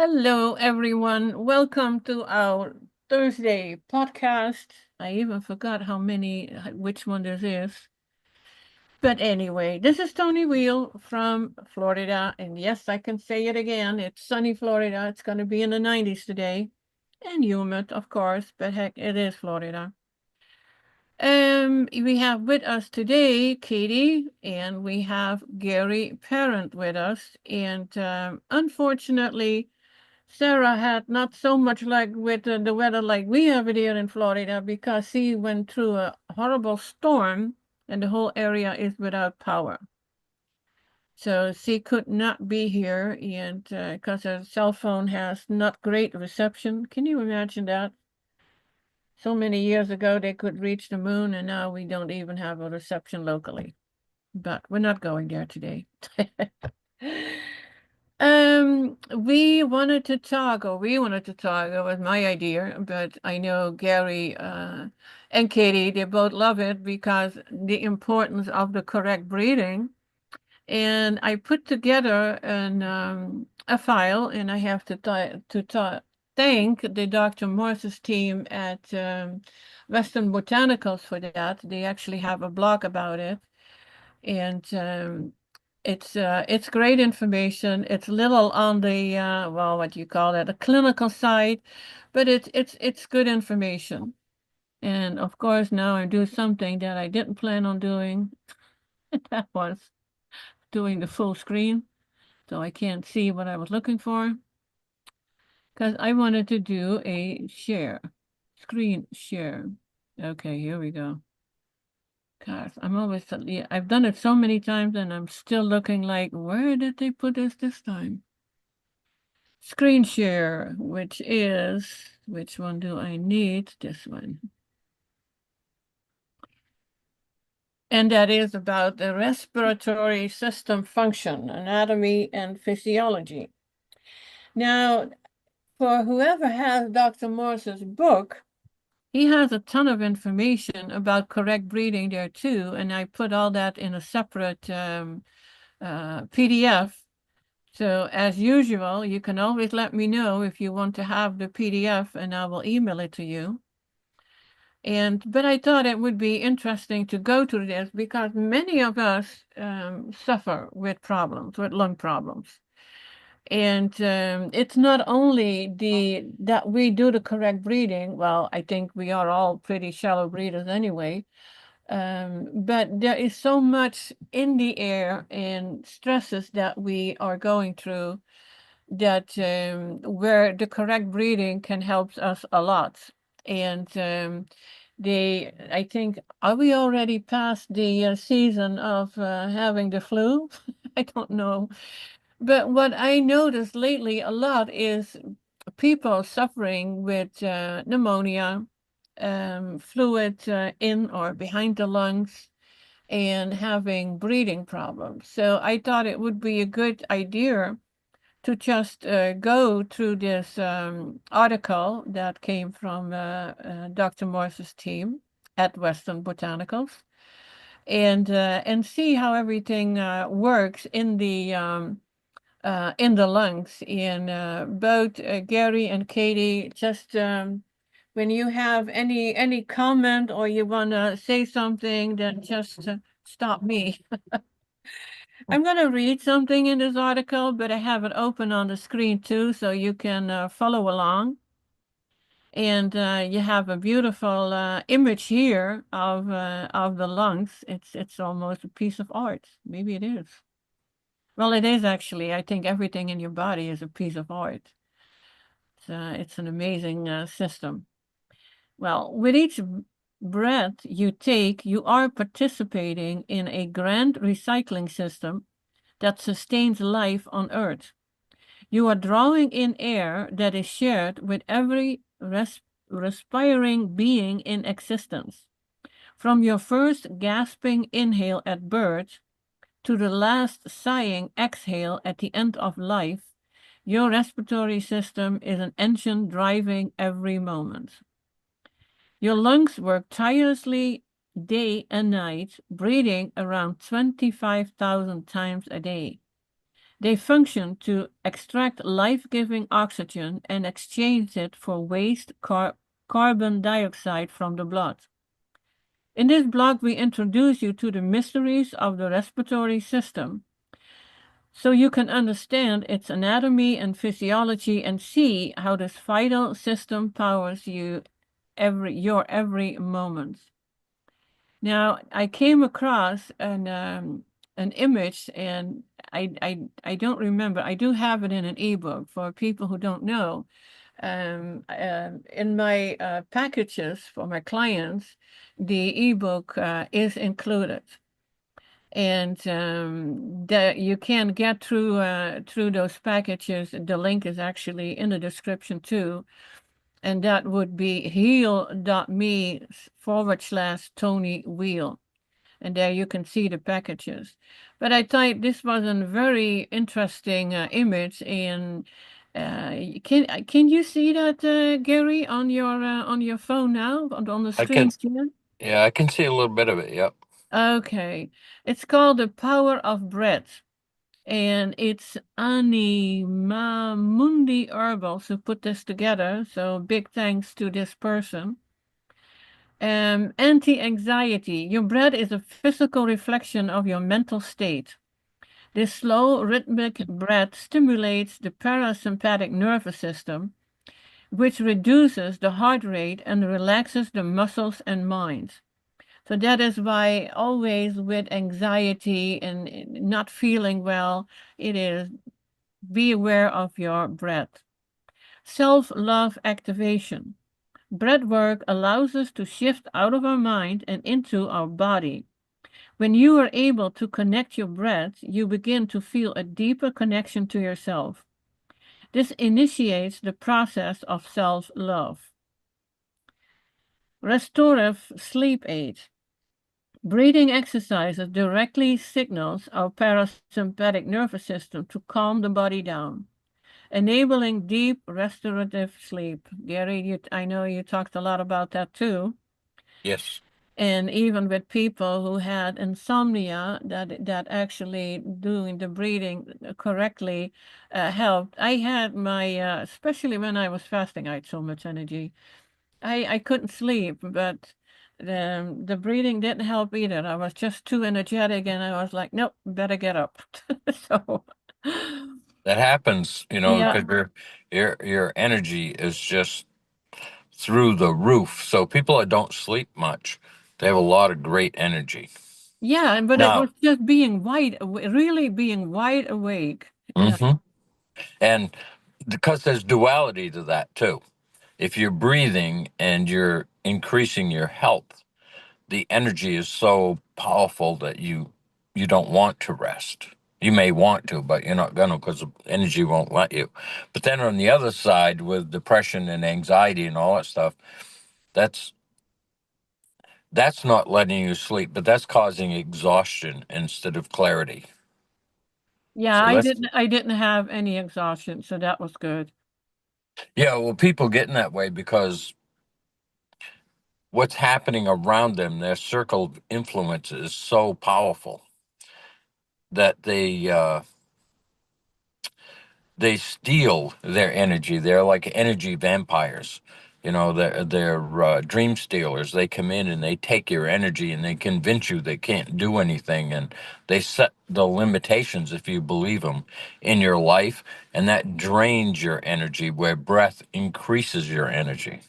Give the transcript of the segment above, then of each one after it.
Hello, everyone. Welcome to our Thursday podcast. I even forgot which one this is. But anyway, this is Toni Weel from Florida. And yes, I can say it again. It's sunny Florida. It's going to be in the 90s today. And humid, of course, but heck, it is Florida. We have with us today Katie, and we have Gary Parent with us. And unfortunately, Sara had not so much like with the weather like we have it here in Florida because she went through a horrible storm and the whole area is without power. So she could not be here, and because her cell phone has not great reception. Can you imagine that? So many years ago they could reach the moon, and now we don't even have a reception locally. But we're not going there today. We wanted to talk, it was my idea, but I know Gary and Katie, they both love it because the importance of the correct breathing. And I put together a file, and I have thank the Dr. Morse's team at Western Botanicals for that. They actually have a blog about it. And it's great information. It's little on the well, what do you call it, a clinical side, but it's good information. And of course, now I do something that I didn't plan on doing. That was doing the full screen, so I can't see what I was looking for because I wanted to do a screen share. Okay, here we go. Gosh, I've done it so many times and I'm still looking like, where did they put this time? Screen share, which one do I need? This one. And that is about the respiratory system function, anatomy and physiology. Now, for whoever has Dr. Morse's book, he has a ton of information about correct breathing there too, and I put all that in a separate PDF. So as usual, you can always let me know if you want to have the PDF and I will email it to you. But I thought it would be interesting to go through this because many of us suffer with lung problems. And it's not only that we do the correct breathing. Well, I think we are all pretty shallow breathers anyway. But there is so much in the air and stresses that we are going through that where the correct breathing can help us a lot. And I think, are we already past the season of having the flu? I don't know. But what I noticed lately a lot is people suffering with pneumonia, fluid in or behind the lungs, and having breathing problems. So I thought it would be a good idea to just go through this article that came from Dr. Morse's team at Western Botanicals and see how everything works in the lungs. And both Gary and Katie, just when you have any comment or you want to say something, then just stop me. I'm going to read something in this article, but I have it open on the screen too, so you can follow along. And you have a beautiful image here of the lungs. It's almost a piece of art. Maybe it is. Well, it is actually. I think everything in your body is a piece of art. It's an amazing system. Well, with each breath you take, you are participating in a grand recycling system that sustains life on Earth. You are drawing in air that is shared with every respiring being in existence. From your first gasping inhale at birth to the last sighing exhale at the end of life, your respiratory system is an engine driving every moment. Your lungs work tirelessly day and night, breathing around 25,000 times a day. They function to extract life-giving oxygen and exchange it for waste carbon dioxide from the blood. In this blog, we introduce you to the mysteries of the respiratory system so you can understand its anatomy and physiology and see how this vital system powers your every moment. Now, I came across an image, and I don't remember. I do have it in an ebook for people who don't know. In my packages for my clients, the ebook is included, and that you can get through those packages. The link is actually in the description too, and that would be heal.me/Toni Weel. And there you can see the packages. But I thought this was a very interesting image. And can you see that, Gary, on your phone now, on the I can, screen here? yeah, I can see a little bit of it. Yep. Okay, it's called The Power of Breath. And it's Anima Mundi Herbals who put this together. So big thanks to this person. Anti-anxiety. Your breath is a physical reflection of your mental state. This slow, rhythmic breath stimulates the parasympathetic nervous system, which reduces the heart rate and relaxes the muscles and mind. So that is why always with anxiety and not feeling well, it is be aware of your breath. Self-love activation. Breath work allows us to shift out of our mind and into our body. When you are able to connect your breath, you begin to feel a deeper connection to yourself. This initiates the process of self-love. Restorative sleep aid. Breathing exercises directly signals our parasympathetic nervous system to calm the body down, enabling deep restorative sleep. Gary, I know you talked a lot about that too. Yes. And even with people who had insomnia, that actually doing the breathing correctly helped. I had my especially when I was fasting, I had so much energy. I couldn't sleep, but the breathing didn't help either. I was just too energetic, and I was like, nope, better get up. So That happens, yeah. because your energy is just through the roof. So people that don't sleep much, they have a lot of great energy. Yeah, but it Now, was just being really being wide awake. Yeah. hmm and because there's duality to that too. If you're breathing and you're increasing your health, the energy is so powerful that you don't want to rest. You may want to, but you're not gonna because the energy won't let you. But then on the other side, with depression and anxiety and all that stuff, that's that's not letting you sleep, but that's causing exhaustion instead of clarity. Yeah, So that's I didn't have any exhaustion, so that was good. yeah. Well, people getting that way because what's happening around them, their circle of influence is so powerful that they steal their energy. They're like energy vampires. They're dream stealers. They come in and they take your energy and they convince you they can't do anything, and they set the limitations, if you believe them, in your life, and that drains your energy. Where breath increases your energy.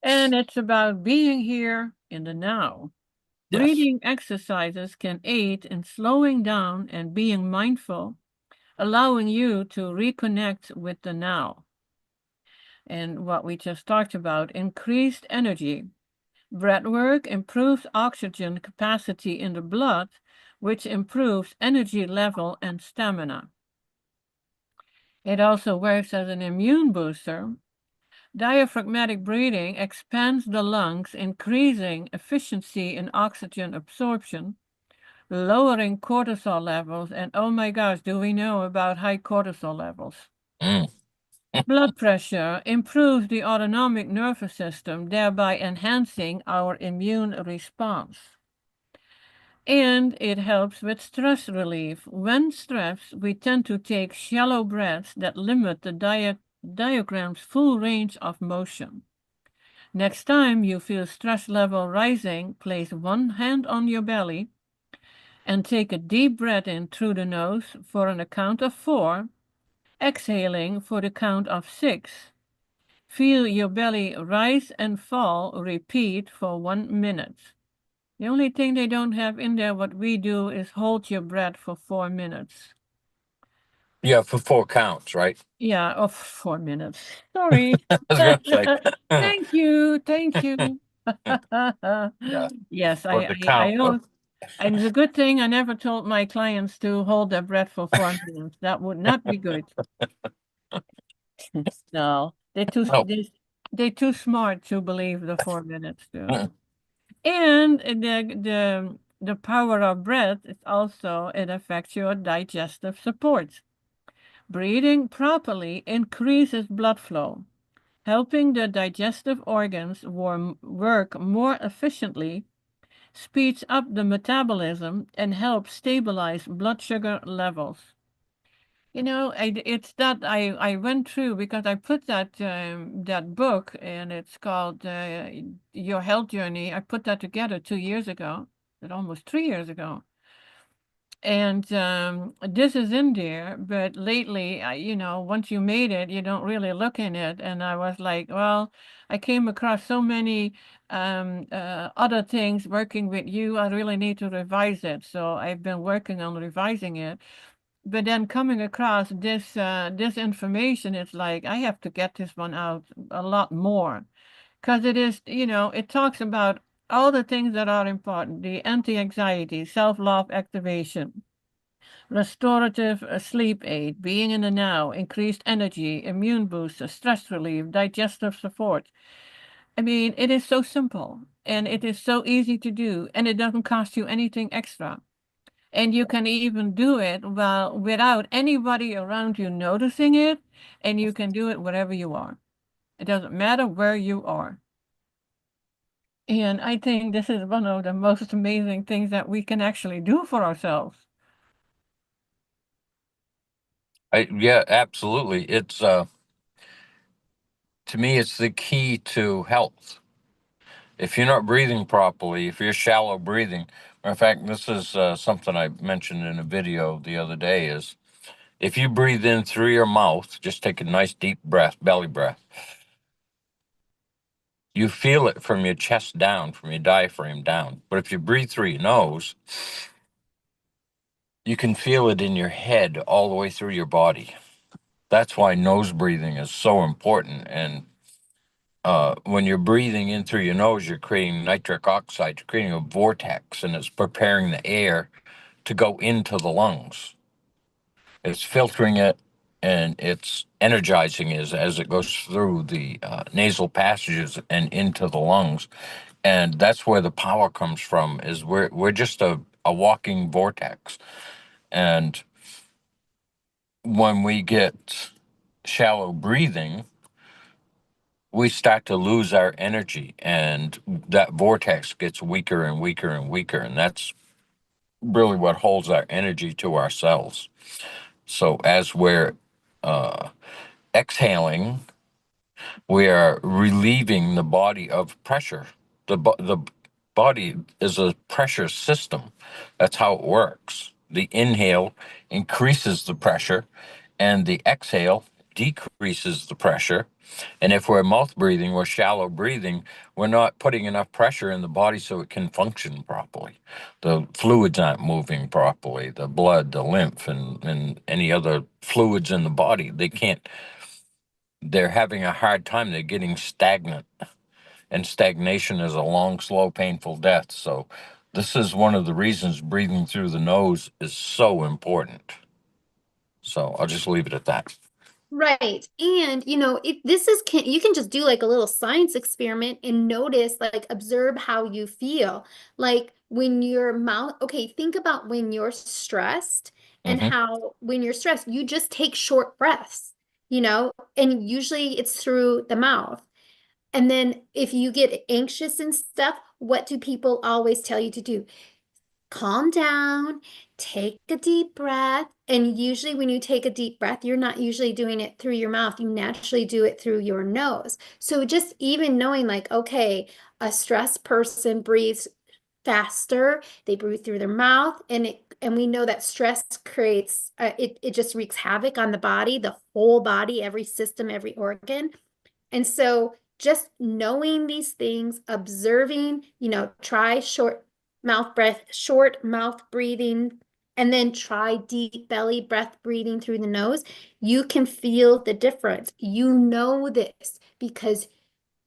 And it's about being here in the now. Yes. Breathing exercises can aid in slowing down and being mindful, allowing you to reconnect with the now. And what we just talked about, increased energy. Breath work improves oxygen capacity in the blood, which improves energy level and stamina. It also works as an immune booster. Diaphragmatic breathing expands the lungs, increasing efficiency in oxygen absorption, lowering cortisol levels. And oh my gosh, do we know about high cortisol levels? Mm. Blood pressure improves the autonomic nervous system, thereby enhancing our immune response. And it helps with stress relief. When stressed, we tend to take shallow breaths that limit the diagram's full range of motion. Next time you feel stress level rising, place one hand on your belly and take a deep breath in through the nose for an count of 4, exhaling for the count of 6. Feel your belly rise and fall. Repeat for 1 minute. The only thing they don't have in there, what we do, is hold your breath for 4 minutes. Yeah, for 4 counts, right? Yeah, of 4 minutes. Sorry. I was gonna say, Thank you. Thank you. yeah, Yes, for the count. I always, and it's a good thing I never told my clients to hold their breath for 4 minutes. That would not be good. No, No. they're too smart to believe the 4 minutes too. And the power of breath is also it affects your digestive support. Breathing properly increases blood flow, helping the digestive organs work more efficiently, speeds up the metabolism, and helps stabilize blood sugar levels. It's that I went through because I put that book and it's called Your Health Journey. I put that together 2 years ago, almost 3 years ago. And this is in there, but lately, once you made it, you don't really look in it. And I was like, well, I came across so many other things working with you. I really need to revise it. So I've been working on revising it. But then coming across this information, it's like I have to get this one out a lot more because it is, it talks about all the things that are important: the anti-anxiety, self-love activation, restorative sleep aid, being in the now, increased energy, immune booster, stress relief, digestive support. I mean, it is so simple and it is so easy to do, and it doesn't cost you anything extra. And you can even do it without anybody around you noticing it, and you can do it wherever you are. It doesn't matter where you are. And I think this is one of the most amazing things that we can actually do for ourselves. Yeah, absolutely. It's to me, it's the key to health. If you're not breathing properly, if you're shallow breathing, matter of fact, this is something I mentioned in a video the other day. Is if you breathe in through your mouth, just take a nice deep breath, belly breath. You feel it from your chest down, from your diaphragm down. But if you breathe through your nose, you can feel it in your head all the way through your body. That's why nose breathing is so important. And when you're breathing in through your nose, you're creating nitric oxide, you're creating a vortex, and it's preparing the air to go into the lungs. It's filtering it and it's energizing it as it goes through the nasal passages and into the lungs. And that's where the power comes from, is we're just a walking vortex. And when we get shallow breathing, we start to lose our energy and that vortex gets weaker and weaker and weaker. And that's really what holds our energy to ourselves. So as we're exhaling, we are relieving the body of pressure. The body is a pressure system. That's how it works. The inhale increases the pressure, and the exhale decreases the pressure. And if we're mouth breathing, we're shallow breathing, we're not putting enough pressure in the body so it can function properly. The fluids aren't moving properly, the blood, the lymph, and any other fluids in the body, they're having a hard time. They're getting stagnant, and stagnation is a long, slow, painful death. So this is one of the reasons breathing through the nose is so important. So I'll just leave it at that. Right. And if you can just do like a little science experiment and notice, like observe how you feel. Like when your mouth, okay, think about when you're stressed and Hmm. how when you're stressed, you just take short breaths, and usually it's through the mouth. And then if you get anxious and stuff, what do people always tell you to do? calm down, take a deep breath. And usually, when you take a deep breath, you're not usually doing it through your mouth. You naturally do it through your nose. So, just even knowing, like, okay, a stressed person breathes faster, they breathe through their mouth, and we know that stress creates it just wreaks havoc on the body, the whole body, every system, every organ. And so just knowing these things, observing, try short mouth breathing, and then try deep belly breath breathing through the nose. You can feel the difference. You know this because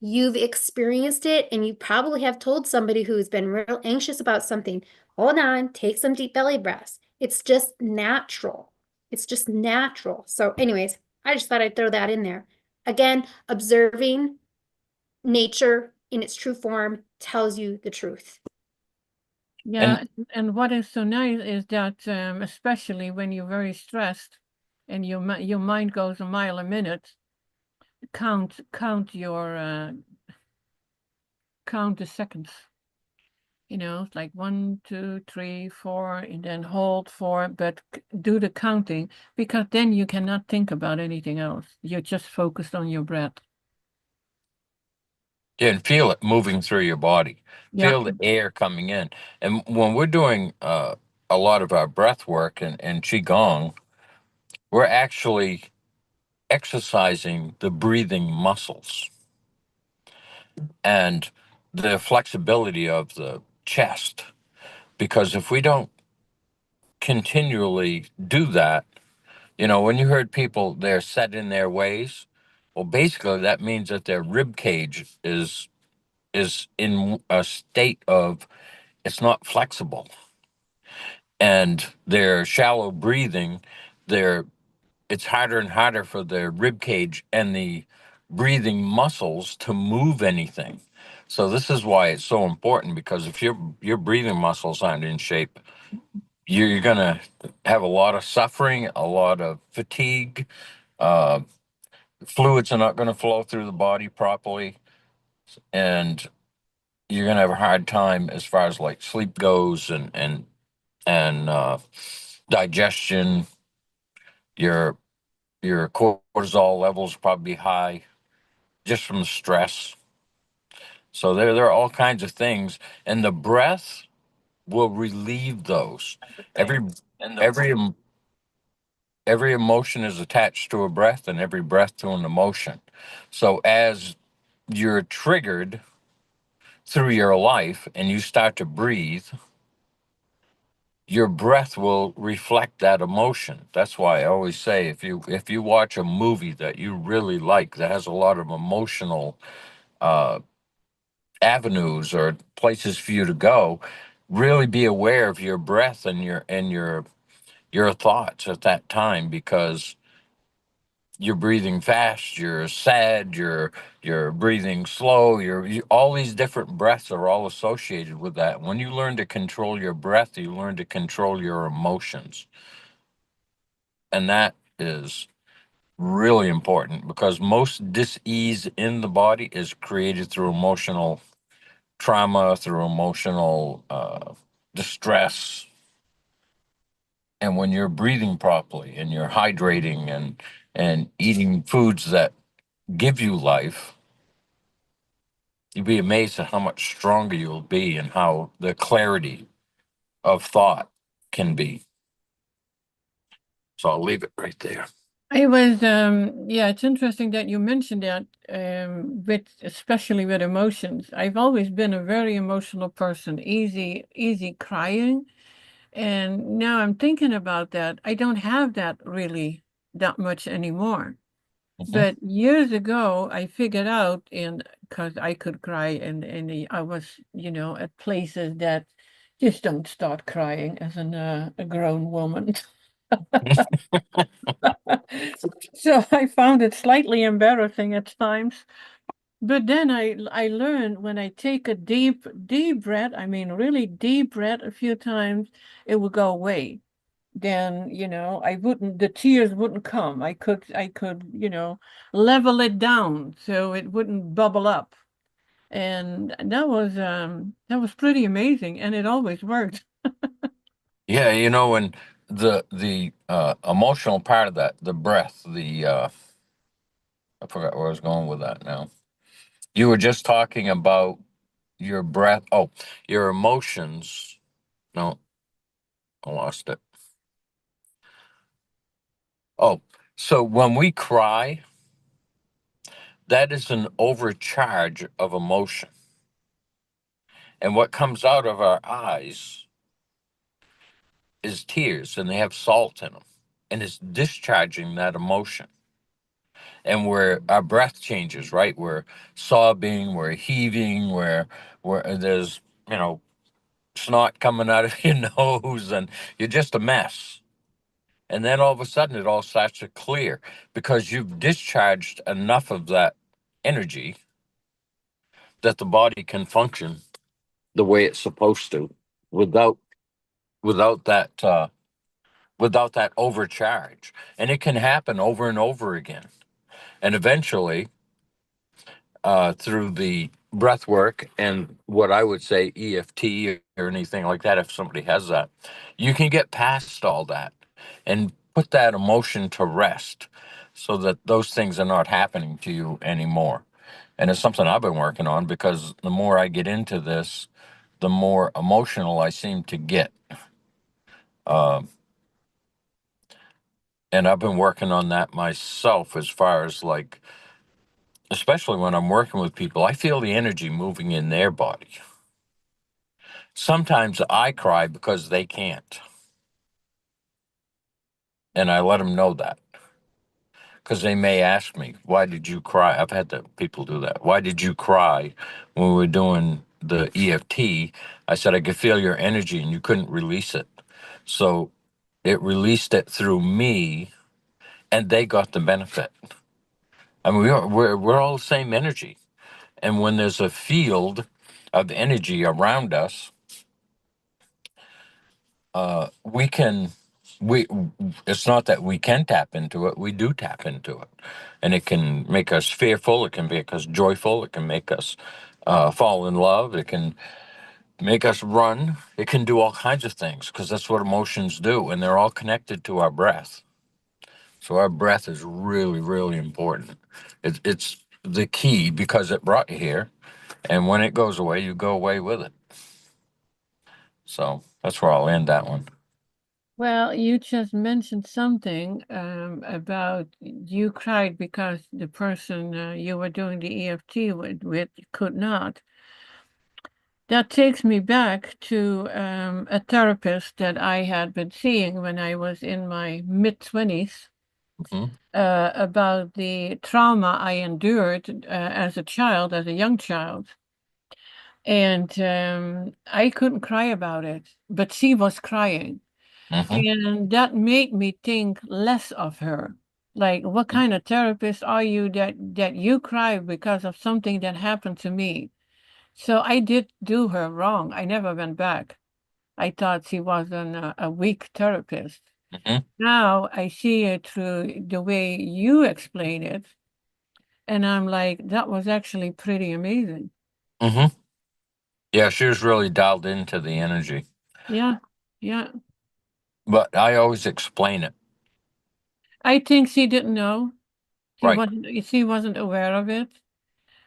you've experienced it, and you probably have told somebody who's been real anxious about something, hold on, take some deep belly breaths. It's just natural. It's just natural. So, anyways, I just thought I'd throw that in there. Again, observing nature in its true form tells you the truth. Yeah, and what is so nice is that especially when you're very stressed and your mind goes a mile a minute, count the seconds. It's like 1, 2, 3, 4, and then hold 4, but do the counting, because then you cannot think about anything else. You're just focused on your breath. Yeah, and feel it moving through your body. Yeah. Feel the air coming in. And when we're doing a lot of our breath work and Qigong, we're actually exercising the breathing muscles and the flexibility of the chest. Because if we don't continually do that, when you heard people, they're set in their ways, well, basically that means that their rib cage is in a state of it's not flexible, and their shallow breathing, it's harder and harder for their rib cage and the breathing muscles to move anything. So this is why it's so important, because if your breathing muscles aren't in shape, you're gonna have a lot of suffering, a lot of fatigue. Uh, Fluids are not going to flow through the body properly, and you're going to have a hard time as far as like sleep goes, and digestion. Your cortisol levels probably high just from the stress. So there are all kinds of things, and the breath will relieve those. Every every every emotion is attached to a breath, and every breath to an emotion. So as you're triggered through your life and you start to breathe, your breath will reflect that emotion. That's why I always say, if you watch a movie that you really like that has a lot of emotional uh, avenues or places for you to go, really be aware of your breath and your thoughts at that time, because you're breathing fast, you're sad, you're breathing slow, all these different breaths are all associated with that. When you learn to control your breath, you learn to control your emotions. And that is really important, because most dis-ease in the body is created through emotional trauma, through emotional distress. And when you're breathing properly and you're hydrating and eating foods that give you life, you'd be amazed at how much stronger you'll be and how the clarity of thought can be. So I'll leave it right there. It was, yeah, it's interesting that you mentioned that, especially with emotions. I've always been a very emotional person, easy crying. And now I'm thinking about that. I don't have that really that much anymore. Mhm. But years ago, I figured out, and because I could cry, and I was, at places that just don't start crying as a grown woman. So I found it slightly embarrassing at times. But then I learned, when I take a deep breath, I mean really deep breath a few times, it will go away. Then, the tears wouldn't come. I could, level it down so it wouldn't bubble up. And that was pretty amazing, and it always worked. Yeah, and the emotional part of that, the breath, I forgot where I was going with that now. You were just talking about your breath. Oh, your emotions. No, I lost it. Oh, so when we cry, that is an overcharge of emotion. And what comes out of our eyes is tears, and they have salt in them. And it's discharging that emotion. And where our breath changes, right? We're sobbing, we're heaving, where there's, snot coming out of your nose, and you're just a mess. And then all of a sudden it all starts to clear because you've discharged enough of that energy that the body can function the way it's supposed to without without that without that overcharge. And it can happen over and over again. And eventually, through the breath work and what I would say EFT or anything like that, if somebody has that, you can get past all that and put that emotion to rest so that those things are not happening to you anymore. And it's something I've been working on because the more I get into this, the more emotional I seem to get. Uh, and I've been working on that myself as far as like, especially when I'm working with people, I feel the energy moving in their body. Sometimes I cry because they can't. And I let them know that because they may ask me, why did you cry? I've had people do that. Why did you cry when we were doing the EFT? I said, I could feel your energy and you couldn't release it. So it released it through me and they got the benefit. I mean, we're all the same energy. And when there's a field of energy around us, we can we it's not that we can tap into it, we do tap into it, and it can make us fearful, it can make us joyful, it can make us fall in love, it can make us run, it can do all kinds of things because that's what emotions do, and they're all connected to our breath. So our breath is really, really important. It's the key because it brought you here, and when it goes away you go away with it. So that's where I'll end that one. Well, you just mentioned something about you cried because the person you were doing the EFT with could not. That takes me back to a therapist that I had been seeing when I was in my mid-20s Mhm. about the trauma I endured as a child, as a young child. And I couldn't cry about it, but she was crying. Mhm. And that made me think less of her. Like, what kind of therapist are you that you cry because of something that happened to me? So I did do her wrong. I never went back. I thought she was a weak therapist. Mhm. Now I see it through the way you explain it, and I'm like, that was actually pretty amazing. Mhm. Yeah, she was really dialed into the energy. Yeah, yeah. But I always explain it. I think she didn't know. Right. She wasn't aware of it.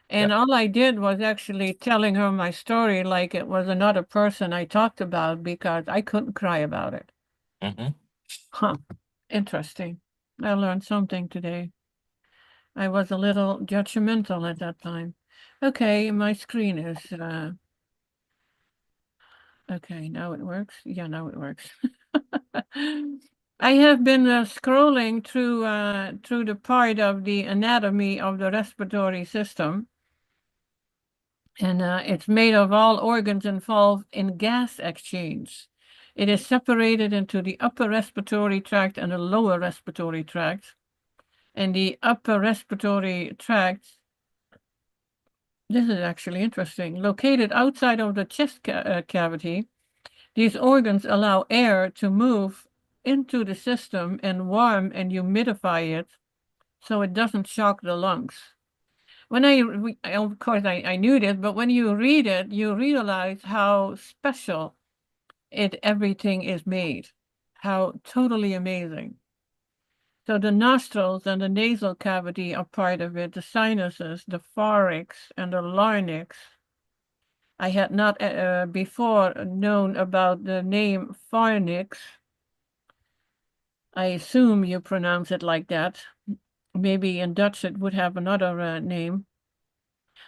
Yeah. And all I did was actually telling her my story like it was another person I talked about because I couldn't cry about it. Hmm. Huh. Interesting. I learned something today. I was a little judgmental at that time. Okay, my screen is okay, now it works. Yeah, now it works. I have been scrolling through the part of the anatomy of the respiratory system, and it's made of all organs involved in gas exchange. It is separated into the upper respiratory tract and the lower respiratory tract. And the upper respiratory tract, this is actually interesting, located outside of the chest cavity. These organs allow air to move into the system and warm and humidify it so it doesn't shock the lungs. When of course, I knew this, but when you read it, you realize how special everything is made. How totally amazing. So the nostrils and the nasal cavity are part of it, the sinuses, the pharynx, and the larynx. I had not before known about the name pharynx. I assume you pronounce it like that. Maybe in Dutch it would have another name.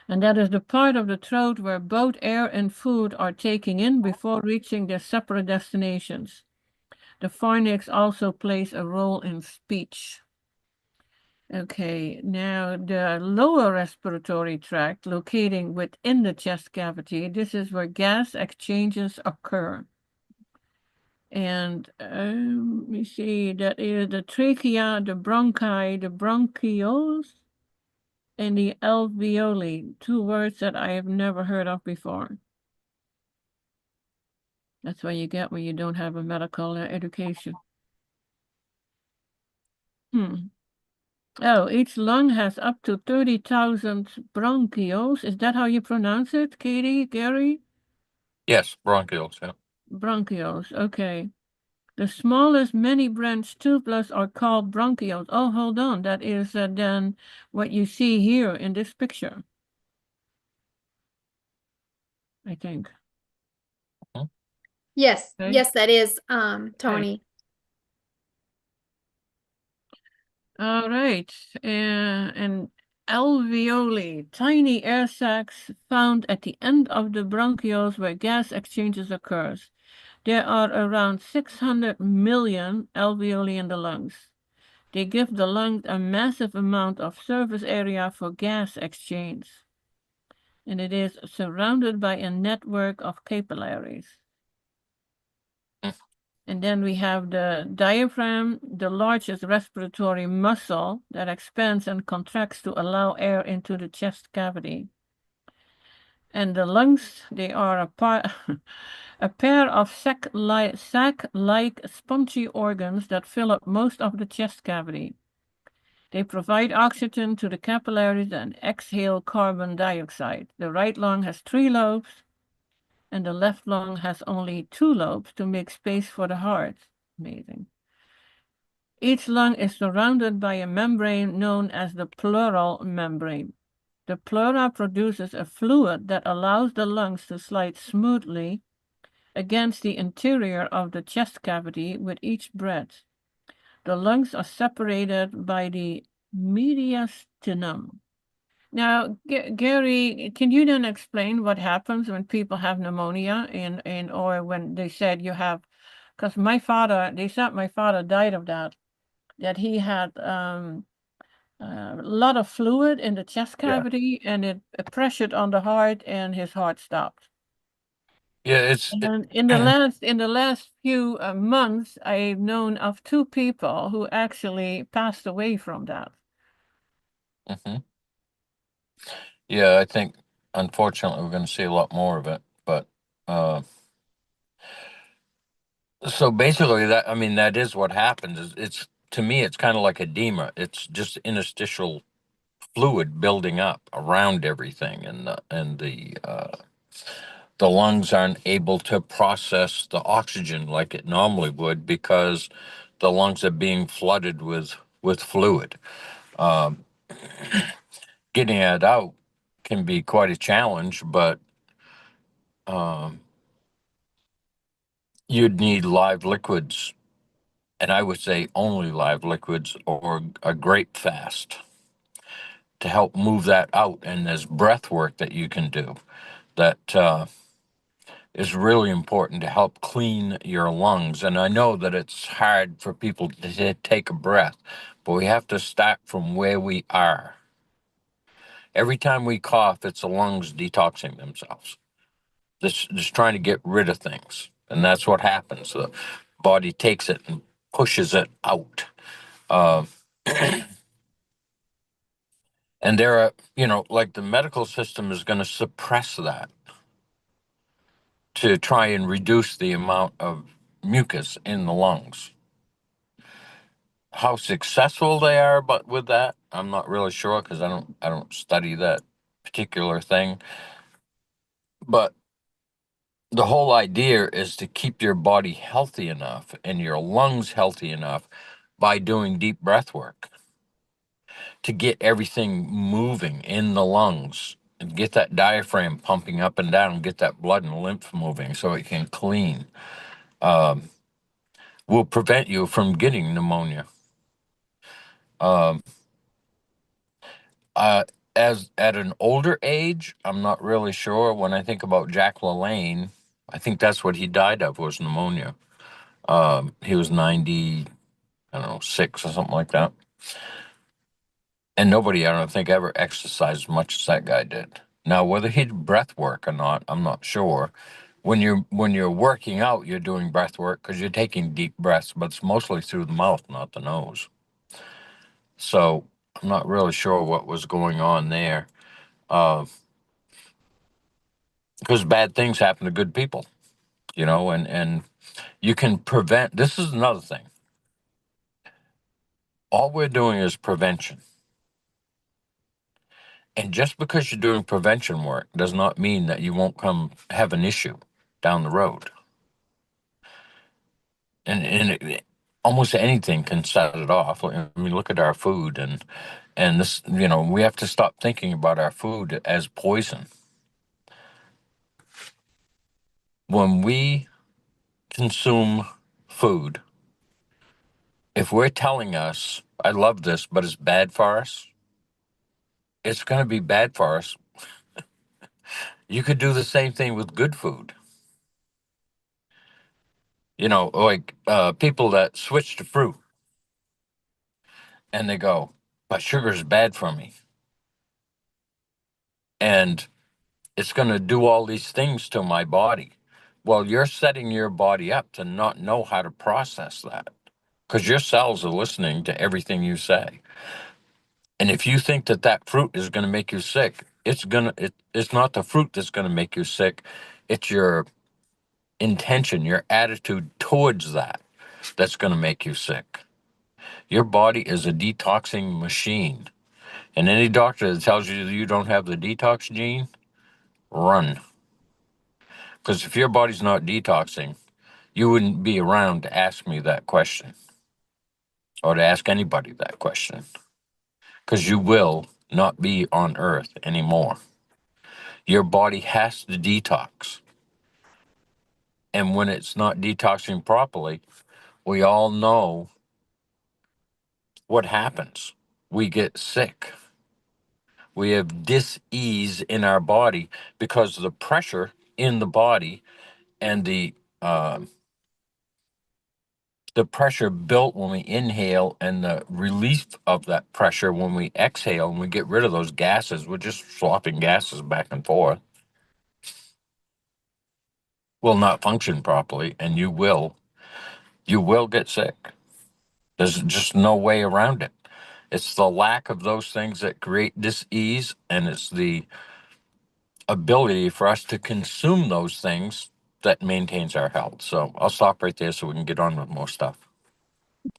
And that is the part of the throat where both air and food are taken in before reaching their separate destinations. The pharynx also plays a role in speech. Okay, now the lower respiratory tract locating within the chest cavity, this is where gas exchanges occur. And let me see, that is the trachea, the bronchi, the bronchioles, and the alveoli, two words that I have never heard of before. That's what you get when you don't have a medical education. Oh, each lung has up to 30,000 bronchioles. Is that how you pronounce it, Katie, Gary? Yes, bronchioles. Yeah. Bronchioles, okay. The smallest many-branched tubulus are called bronchioles. Oh, hold on. That is then what you see here in this picture, I think. Yes, Okay. yes, that is, Toni. All right. And alveoli, tiny air sacs found at the end of the bronchioles where gas exchanges occurs. There are around 600 million alveoli in the lungs. They give the lungs a massive amount of surface area for gas exchange, and it is surrounded by a network of capillaries. And then we have the diaphragm, the largest respiratory muscle that expands and contracts to allow air into the chest cavity. And the lungs, they are a pair of sac-like spongy organs that fill up most of the chest cavity. They provide oxygen to the capillaries and exhale carbon dioxide. The right lung has 3 lobes, and the left lung has only 2 lobes to make space for the heart. Amazing. Each lung is surrounded by a membrane known as the pleural membrane. The pleura produces a fluid that allows the lungs to slide smoothly against the interior of the chest cavity with each breath. The lungs are separated by the mediastinum. Now, Gary, can you then explain what happens when people have pneumonia or when they said you have, because they said my father died of that he had a lot of fluid in the chest Yeah. cavity and it pressured on the heart and his heart stopped. Yeah. And in the last few months, I've known of 2 people who actually passed away from that. Mhm. Yeah, I think unfortunately we're going to see a lot more of it. But so basically, that is what happens. It's to me, it's kind of like edema. It's just interstitial fluid building up around everything, and the lungs aren't able to process the oxygen like it normally would because the lungs are being flooded with fluid. Getting it out can be quite a challenge, but you'd need live liquids, and I would say only live liquids or a grape fast to help move that out. And there's breath work that you can do that is really important to help clean your lungs. And I know that it's hard for people to take a breath, but we have to start from where we are. Every time we cough, it's the lungs detoxing themselves. Just trying to get rid of things. And that's what happens. The body takes it and pushes it out. And there are, like the medical system is going to suppress that to try and reduce the amount of mucus in the lungs. How successful they are, but with that, I'm not really sure because I don't study that particular thing. But the whole idea is to keep your body healthy enough and your lungs healthy enough by doing deep breath work to get everything moving in the lungs and get that diaphragm pumping up and down, get that blood and lymph moving so it can clean. Will prevent you from getting pneumonia. Um, uh, as at an older age, I'm not really sure. When I think about Jack LaLanne, I think that's what he died of, was pneumonia. He was 90, I don't know, 6 or something like that. And nobody, I don't think, ever exercised as much as that guy did. Now, whether he did breath work or not, I'm not sure. When you're working out, you're doing breath work because you're taking deep breaths, but it's mostly through the mouth, not the nose. So I'm not really sure what was going on there. Because bad things happen to good people, and you can prevent. This is another thing. All we're doing is prevention. And just because you're doing prevention work does not mean that you won't come have an issue down the road. Almost anything can set it off. I mean, look at our food, and this, we have to stop thinking about our food as poison. When we consume food, if we're telling us, I love this, but it's bad for us, it's going to be bad for us. You could do the same thing with good food. Like people that switch to fruit and they go, but sugar is bad for me. And it's going to do all these things to my body. Well, you're setting your body up to not know how to process that because your cells are listening to everything you say. And if you think that that fruit is going to make you sick, it's not the fruit that's going to make you sick. It's your intention, your attitude towards that that's going to make you sick. Your body is a detoxing machine. And any doctor that tells you that you don't have the detox gene, run. Because if your body's not detoxing, you wouldn't be around to ask me that question or to ask anybody that question. Because you will not be on earth anymore. Your body has to detox. And when it's not detoxing properly, we all know what happens. We get sick. We have dis-ease in our body because of the pressure in the body and uh, the pressure built when we inhale and the relief of that pressure when we exhale and we get rid of those gases. We're just swapping gases back and forth. Will not function properly, and you will get sick. There's just no way around it. It's the lack of those things that create dis-ease, and it's the ability for us to consume those things that maintains our health. So I'll stop right there so we can get on with more stuff.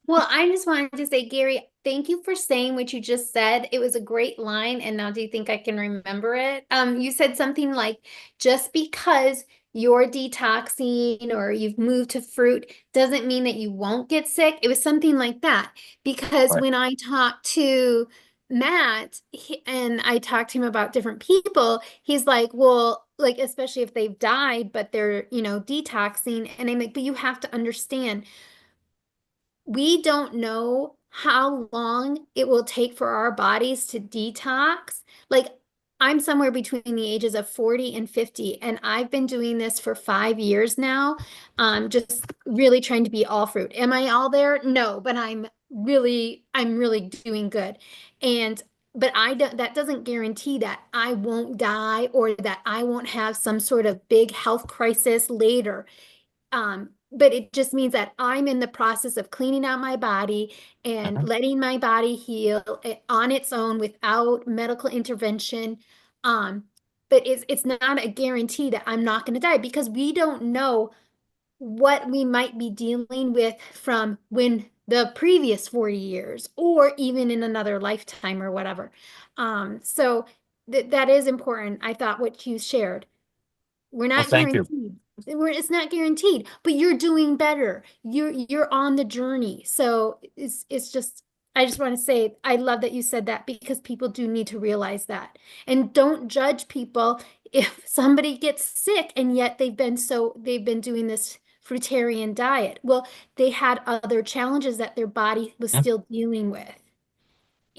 Well, I just wanted to say, Gary, thank you for saying what you just said. It was a great line, and now do you think I can remember it? You said something like, just because you're detoxing or you've moved to fruit doesn't mean that you won't get sick. It was something like that. Because Right. when I talked to Matt and I talked to him about different people, he's like, well, like, especially if they've died, but they're, detoxing. And I'm like, but you have to understand we don't know how long it will take for our bodies to detox. Like, I'm somewhere between the ages of 40 and 50, and I've been doing this for 5 years now. Just really trying to be all fruit. Am I all there? No, but I'm really doing good. And but I don't, that doesn't guarantee that I won't die or that I won't have some sort of big health crisis later. But it just means that I'm in the process of cleaning out my body and Mhm. letting my body heal on its own without medical intervention. Um, but it's not a guarantee that I'm not going to die because we don't know what we might be dealing with from when the previous 40 years or even in another lifetime or whatever. So that is important. I thought what you shared. We're Well, not thank you. guaranteed. It's not guaranteed, but you're doing better. You're on the journey. So it's just I just want to say I love that you said that because people do need to realize that. And don't judge people if somebody gets sick and yet they've been doing this fruitarian diet. Well, they had other challenges that their body was Mm, still dealing with.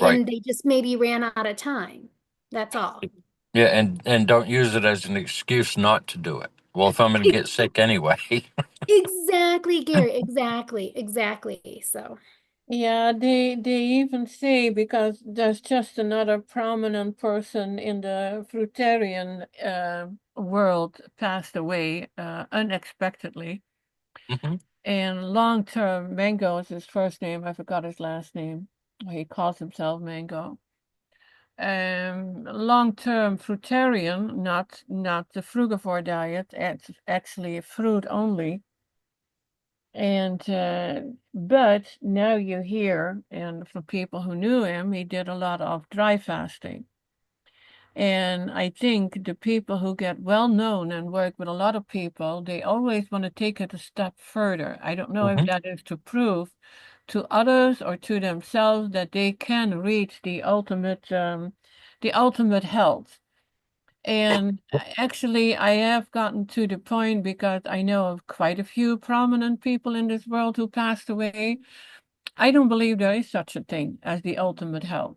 right. And they just maybe ran out of time. That's all. Yeah, and don't use it as an excuse not to do it. Well, if I'm going to get sick anyway. Exactly, Gary. Exactly. Exactly. So. Yeah, they even say because there's just another prominent person in the fruitarian world passed away unexpectedly. Mhm. And long-term, Mango is his first name. I forgot his last name. He calls himself Mango. Long-term fruitarian, not the frugivore diet. It's actually fruit only. And but now you hear, and for people who knew him, he did a lot of dry fasting. And I think the people who get well known and work with a lot of people, they always want to take it a step further. I don't know if Mhm. that is to prove to others or to themselves that they can reach the ultimate health. And actually, I have gotten to the point because I know of quite a few prominent people in this world who passed away. I don't believe there is such a thing as the ultimate health.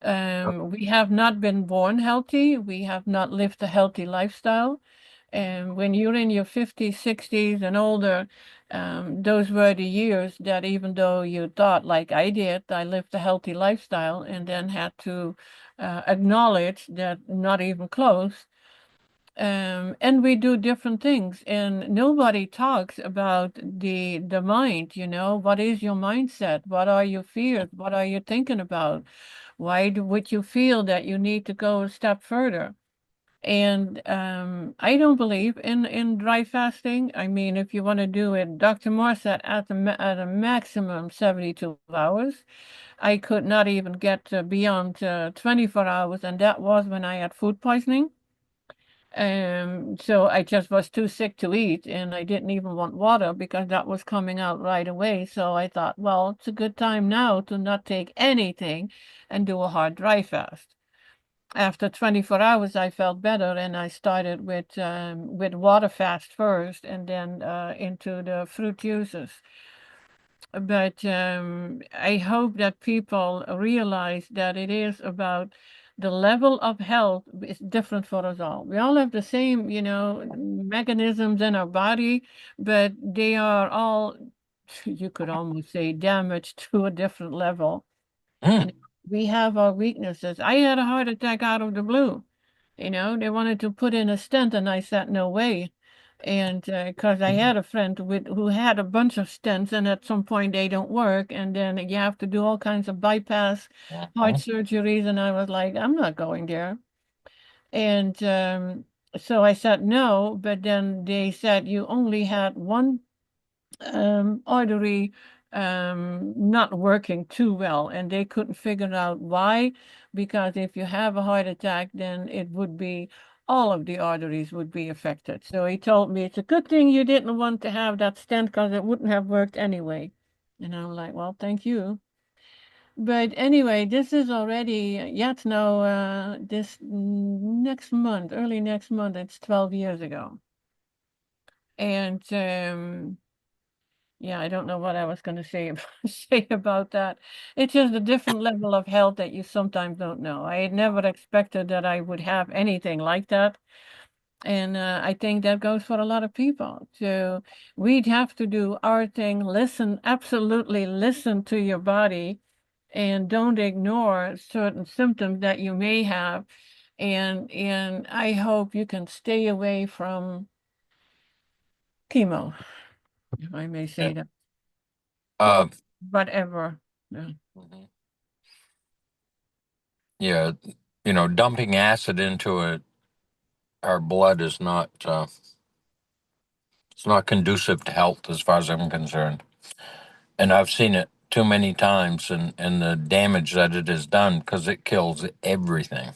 We have not been born healthy. We have not lived a healthy lifestyle. And when you're in your 50s, 60s, and older, those were the years that even though you thought, like I did, I lived a healthy lifestyle and then had to acknowledge that not even close. And we do different things, and nobody talks about the mind, what is your mindset? What are your fears? What are you thinking about? Would you feel that you need to go a step further? And I don't believe in dry fasting. I mean, if you want to do it, Dr. Moore said at a maximum 72 hours. I could not even get beyond 24 hours, and that was when I had food poisoning. So I just was too sick to eat, and I didn't even want water because that was coming out right away. So I thought, well, it's a good time now to not take anything and do a hard dry fast. After 24 hours, I felt better, and I started with water fast first, and then into the fruit juices. But I hope that people realize that it is about the level of health is different for us all. We all have the same, mechanisms in our body, but they are all, you could almost say, damaged to a different level. You know, Mm. we have our weaknesses. I had a heart attack out of the blue. They wanted to put in a stent, and I said, no way. And because I had a friend who had a bunch of stents, and at some point they don't work, and then you have to do all kinds of bypass heart Mhm. surgeries, and I was like, I'm not going there. And so I said no, but then they said you only had one artery not working too well, and they couldn't figure out why. Because if you have a heart attack, then it would be all of the arteries would be affected. So he told me it's a good thing you didn't want to have that stent because it wouldn't have worked anyway. And I'm like, well, thank you. But anyway, this is already, yet now, this next month, early next month, it's 12 years ago. And yeah, I don't know what I was going to say say about that. It's just a different level of health that you sometimes don't know. I had never expected that I would have anything like that. And I think that goes for a lot of people. So we'd have to do our thing, listen, absolutely listen to your body, and don't ignore certain symptoms that you may have. And I hope you can stay away from chemo, if I may Yeah. say that, or Uh, whatever. Yeah. mhm. Yeah, dumping acid into our blood is not it's not conducive to health as far as I'm concerned. And I've seen it too many times, and the damage that it has done because it kills everything.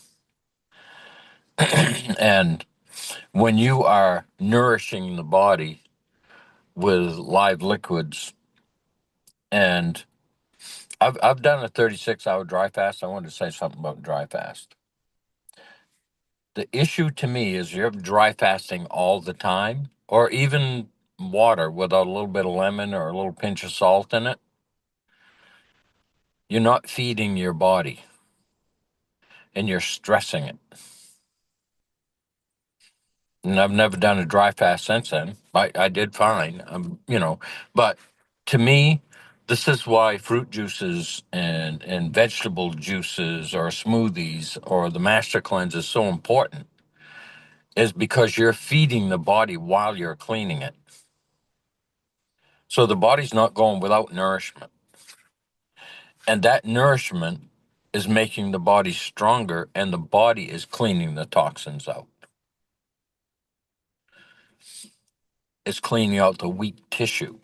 And when you are nourishing the body with live liquids, and I've done a 36-hour dry fast. I wanted to say something about dry fast. The issue to me is you're dry fasting all the time, or even water without a little bit of lemon or a little pinch of salt in it. You're not feeding your body, and you're stressing it. And I've never done a dry fast since then. I did fine, but to me, this is why fruit juices and vegetable juices or smoothies or the master cleanse is so important, is because you're feeding the body while you're cleaning it. So the body's not going without nourishment. And that nourishment is making the body stronger, and the body is cleaning the toxins out. It's cleaning out the weak tissue.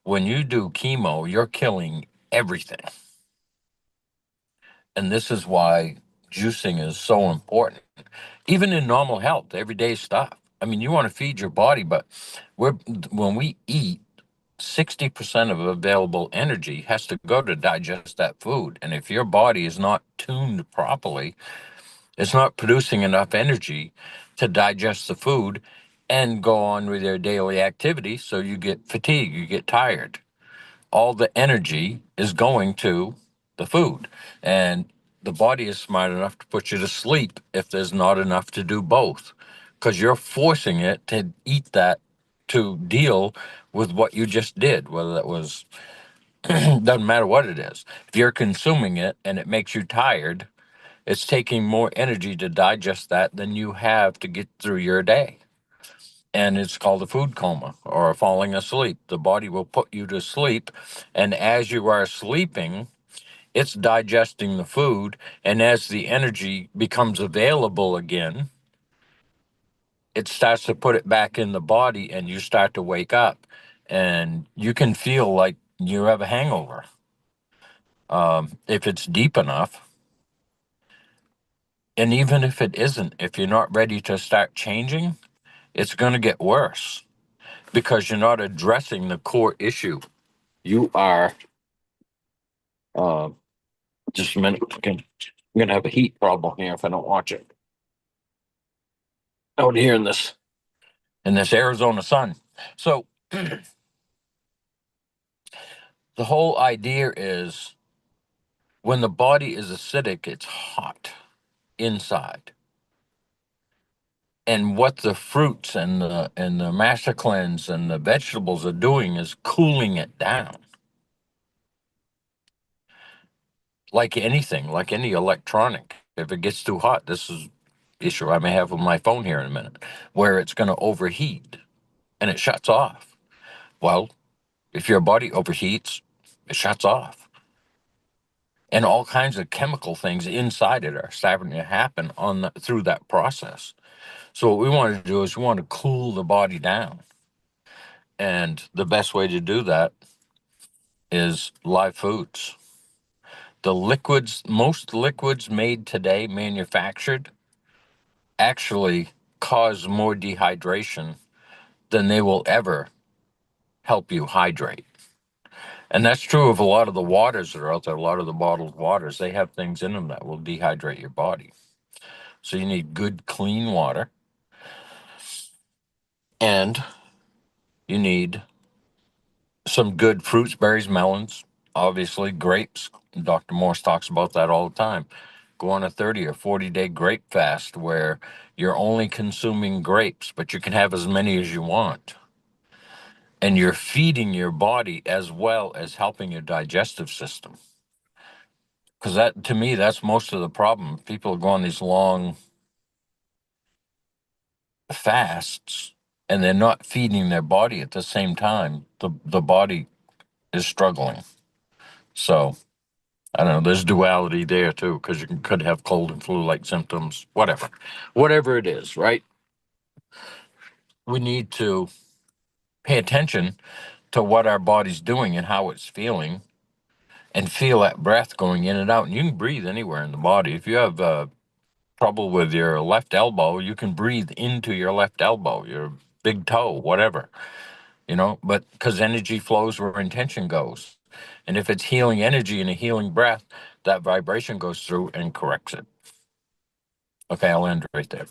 When you do chemo, you're killing everything. And this is why juicing is so important. Even in normal health, everyday stuff. I mean, you want to feed your body, but when we eat, 60% of available energy has to go to digest that food. And if your body is not tuned properly, it's not producing enough energy to digest the food and go on with your daily activity. So you get fatigued, you get tired. All the energy is going to the food. And the body is smart enough to put you to sleep if there's not enough to do both, because you're forcing it to eat that to deal with what you just did, whether that was, doesn't matter what it is. If you're consuming it and it makes you tired, it's taking more energy to digest that than you have to get through your day. And it's called a food coma or falling asleep. The body will put you to sleep. And as you are sleeping, it's digesting the food. And as the energy becomes available again, it starts to put it back in the body, and you start to wake up. And you can feel like you have a hangover if it's deep enough. And even if it isn't, if you're not ready to start changing, it's going to get worse because you're not addressing the core issue. You are, uh, just a minute, I'm going to have a heat problem here if I don't watch it. Out here in this Arizona sun. So the whole idea is when the body is acidic, it's hot inside. And what the fruits and the master cleanse and the vegetables are doing is cooling it down. Like anything, like any electronic, if it gets too hot, this is issue I may have with my phone here in a minute, where it's going to overheat and it shuts off. Well, if your body overheats, it shuts off. And all kinds of chemical things inside it are starting to happen through that process. So what we want to do is we want to cool the body down. And the best way to do that is live foods. Most liquids made today, manufactured, actually cause more dehydration than they will ever help you hydrate. And that's true of a lot of the waters that are out there, a lot of the bottled waters. They have things in them that will dehydrate your body. So you need good, clean water. And you need some good fruits, berries, melons, obviously grapes. Dr. Morse talks about that all the time. Go on a 30 or 40-day grape fast where you're only consuming grapes, but you can have as many as you want. And you're feeding your body as well as helping your digestive system. Because that, to me, that's most of the problem. People go on these long fasts and they're not feeding their body at the same time. The body is struggling. So I don't know, there's duality there too, because you could have cold and flu-like symptoms, whatever it is, right? We need to pay attention to what our body's doing and how it's feeling, and feel that breath going in and out. And you can breathe anywhere in the body. If you have trouble with your left elbow, you can breathe into your left elbow, your big toe, whatever, but because energy flows where intention goes. And if it's healing energy and a healing breath, that vibration goes through and corrects it. Okay, I'll end right there.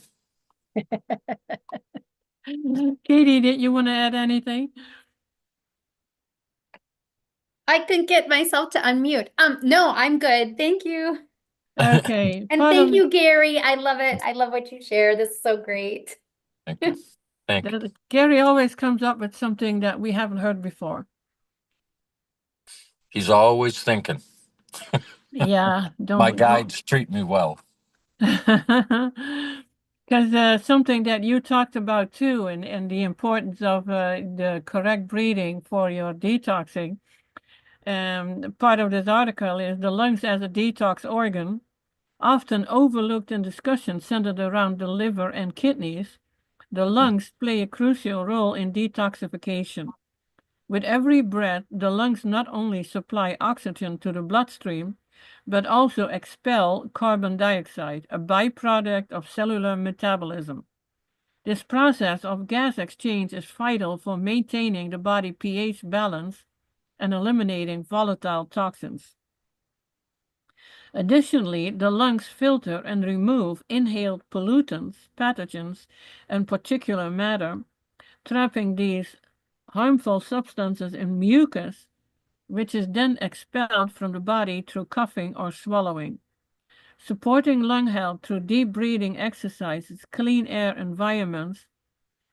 Katie, did you want to add anything? I couldn't get myself to unmute. No, I'm good. Thank you. Okay. And part thank of you, Gary. I love it. I love what you share. This is so great. Thank you. Thank you. Gary always comes up with something that we haven't heard before. He's always thinking. Yeah, My don't. guides treat me well. Because something that you talked about too, and the importance of the correct breathing for your detoxing. Part of this article is the lungs as a detox organ, often overlooked in discussions centered around the liver and kidneys. The lungs play a crucial role in detoxification. With every breath, the lungs not only supply oxygen to the bloodstream, but also expel carbon dioxide, a byproduct of cellular metabolism. This process of gas exchange is vital for maintaining the body pH balance and eliminating volatile toxins. Additionally, the lungs filter and remove inhaled pollutants, pathogens, and particulate matter, trapping these harmful substances in mucus, which is then expelled from the body through coughing or swallowing. Supporting lung health through deep breathing exercises, clean air environments,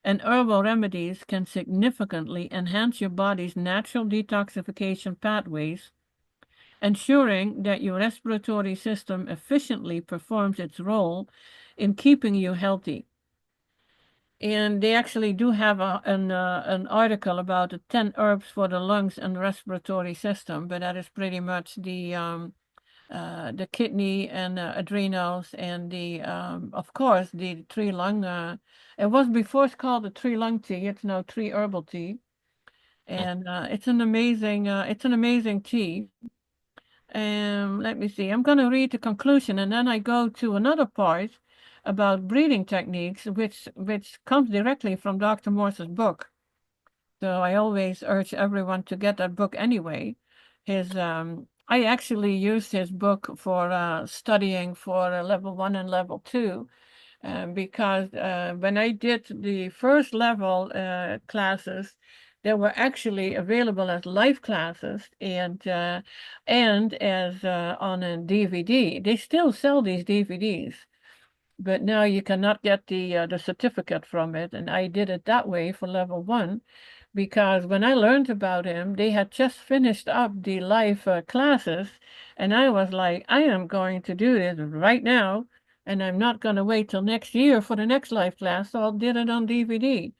and herbal remedies can significantly enhance your body's natural detoxification pathways, ensuring that your respiratory system efficiently performs its role in keeping you healthy. And they actually do have an article about the 10 herbs for the lungs and respiratory system, but that is pretty much the kidney and adrenals and of course, the tree lung. It was before it's called the tree lung tea. It's now tree herbal tea, and it's an amazing tea. Let me see. I'm going to read the conclusion, and then I go to another part about breathing techniques, which comes directly from Dr. Morse's book. So I always urge everyone to get that book anyway. I actually used his book for studying for level 1 and level 2, because when I did the first level classes, they were actually available as live classes and as on a DVD. They still sell these DVDs, but now you cannot get the certificate from it. And I did it that way for level 1, because when I learned about him, they had just finished up the live classes, and I was like, I am going to do this right now, and I'm not going to wait till next year for the next live class, so I did it on DVD.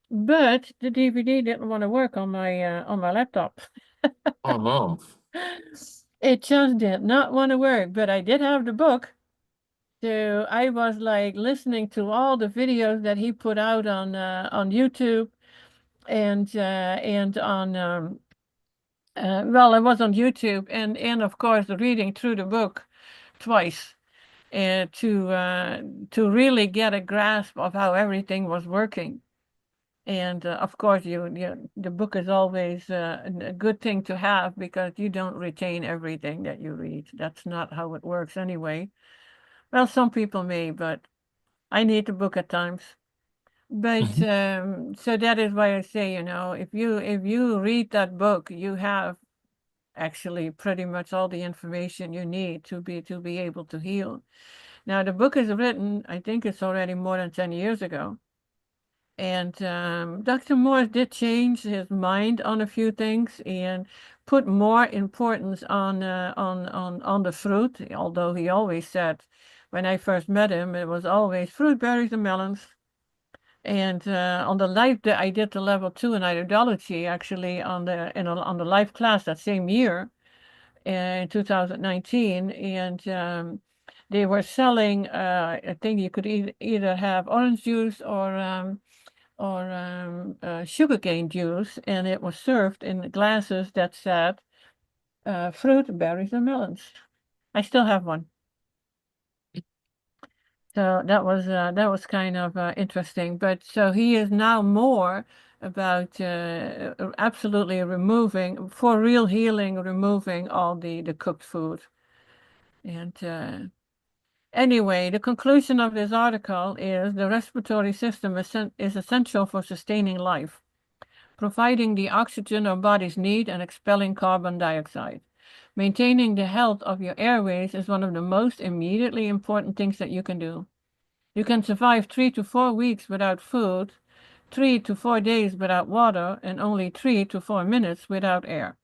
But the DVD didn't want to work on my laptop. Oh, no. It just did not want to work, but I did have the book. So I was like listening to all the videos that he put out on YouTube and on well, it was on YouTube and of course reading through the book twice to really get a grasp of how everything was working. And of course, the book is always a good thing to have, because you don't retain everything that you read. That's not how it works anyway. Well, some people may, but I need the book at times. But so that is why I say, if you read that book, you have actually pretty much all the information you need to be able to heal. Now, the book is written, I think it's already more than 10 years ago. And Dr. Morse did change his mind on a few things and put more importance on the fruit, although he always said, when I first met him, it was always fruit, berries, and melons. And on the live, I did the level 2 in iridology actually on the live class that same year in 2019, and they were selling. I think you could either have orange juice or sugarcane juice, and it was served in glasses that said fruit, berries, and melons. I still have one. So that was kind of interesting. But so he is now more about absolutely removing, for real healing, removing all the cooked food. And anyway, the conclusion of this article is the respiratory system is essential for sustaining life, providing the oxygen our bodies need and expelling carbon dioxide. Maintaining the health of your airways is one of the most immediately important things that you can do. You can survive 3 to 4 weeks without food, 3 to 4 days without water, and only 3 to 4 minutes without air.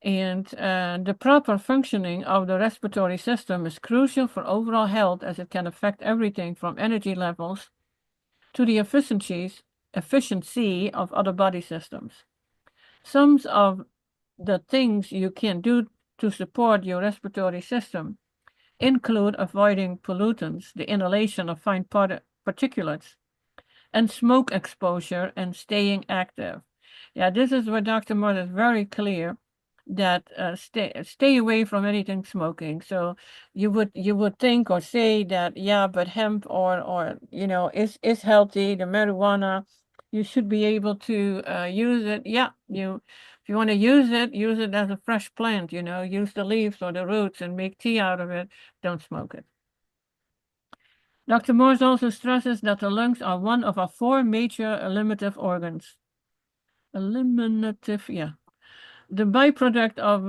And the proper functioning of the respiratory system is crucial for overall health, as it can affect everything from energy levels to the efficiency of other body systems. Some of the things you can do to support your respiratory system include avoiding pollutants, the inhalation of fine particulates, and smoke exposure, and staying active. Yeah, this is where Dr. Moore is very clear that stay away from anything smoking. So you would think or say that, yeah, but hemp or is healthy. The marijuana, you should be able to use it. Yeah, if you want to use it as a fresh plant. Use the leaves or the roots and make tea out of it. Don't smoke it. Dr. Morse also stresses that the lungs are one of our 4 major eliminative organs. Eliminative, yeah. The byproduct of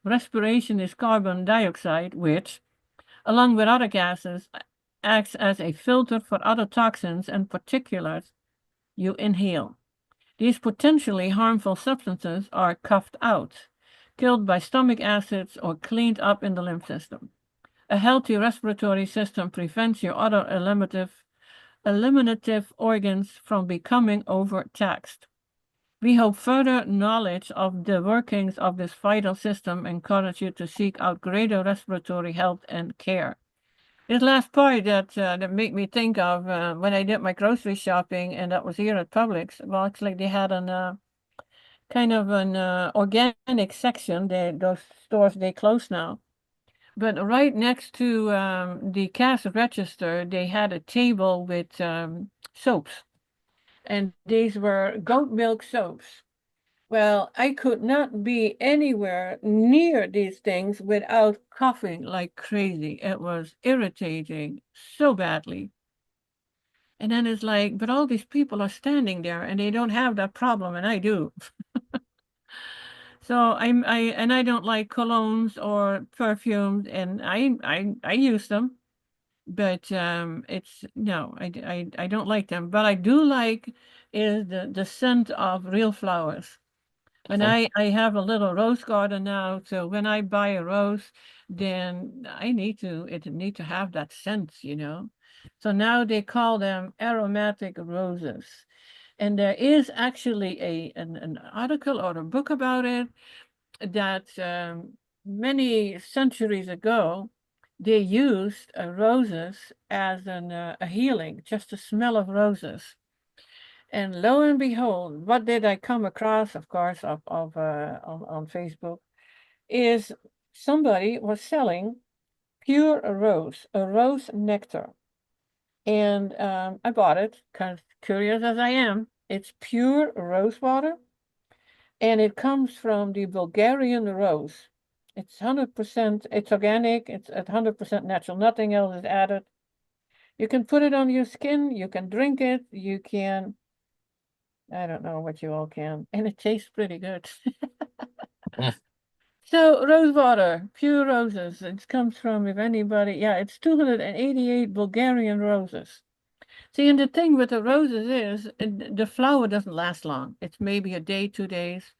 respiration is carbon dioxide, which, along with other gases, acts as a filter for other toxins and particulates you inhale. These potentially harmful substances are coughed out, killed by stomach acids, or cleaned up in the lymph system. A healthy respiratory system prevents your other eliminative organs from becoming overtaxed. We hope further knowledge of the workings of this vital system encourage you to seek out greater respiratory health and care. This last part that made me think of when I did my grocery shopping, and that was here at Publix. Well, actually, they had an kind of an organic section. Those stores, they close now. But right next to the cash register, they had a table with soaps, and these were goat milk soaps. Well, I could not be anywhere near these things without coughing like crazy. It was irritating so badly. And then it's like, but all these people are standing there and they don't have that problem, and I do. So I don't like colognes or perfumes, and I use them, but it's no, I don't like them. But I do like is the scent of real flowers. When I have a little rose garden now, so when I buy a rose, then it need to have that scent. So now they call them aromatic roses. And there is actually an article or a book about it that many centuries ago, they used roses as a healing, just the smell of roses. And lo and behold, what did I come across, of course, on Facebook, is somebody was selling pure rose, a rose nectar. And I bought it, kind of curious as I am. It's pure rose water, and it comes from the Bulgarian rose. It's 100%, it's organic, it's 100% natural, nothing else is added. You can put it on your skin, you can drink it, you can, I don't know what you all can, and it tastes pretty good. So rose water, pure roses. It comes from, if anybody, yeah, it's 288 Bulgarian roses. See, and the thing with the roses is the flower doesn't last long. It's maybe a day, 2 days,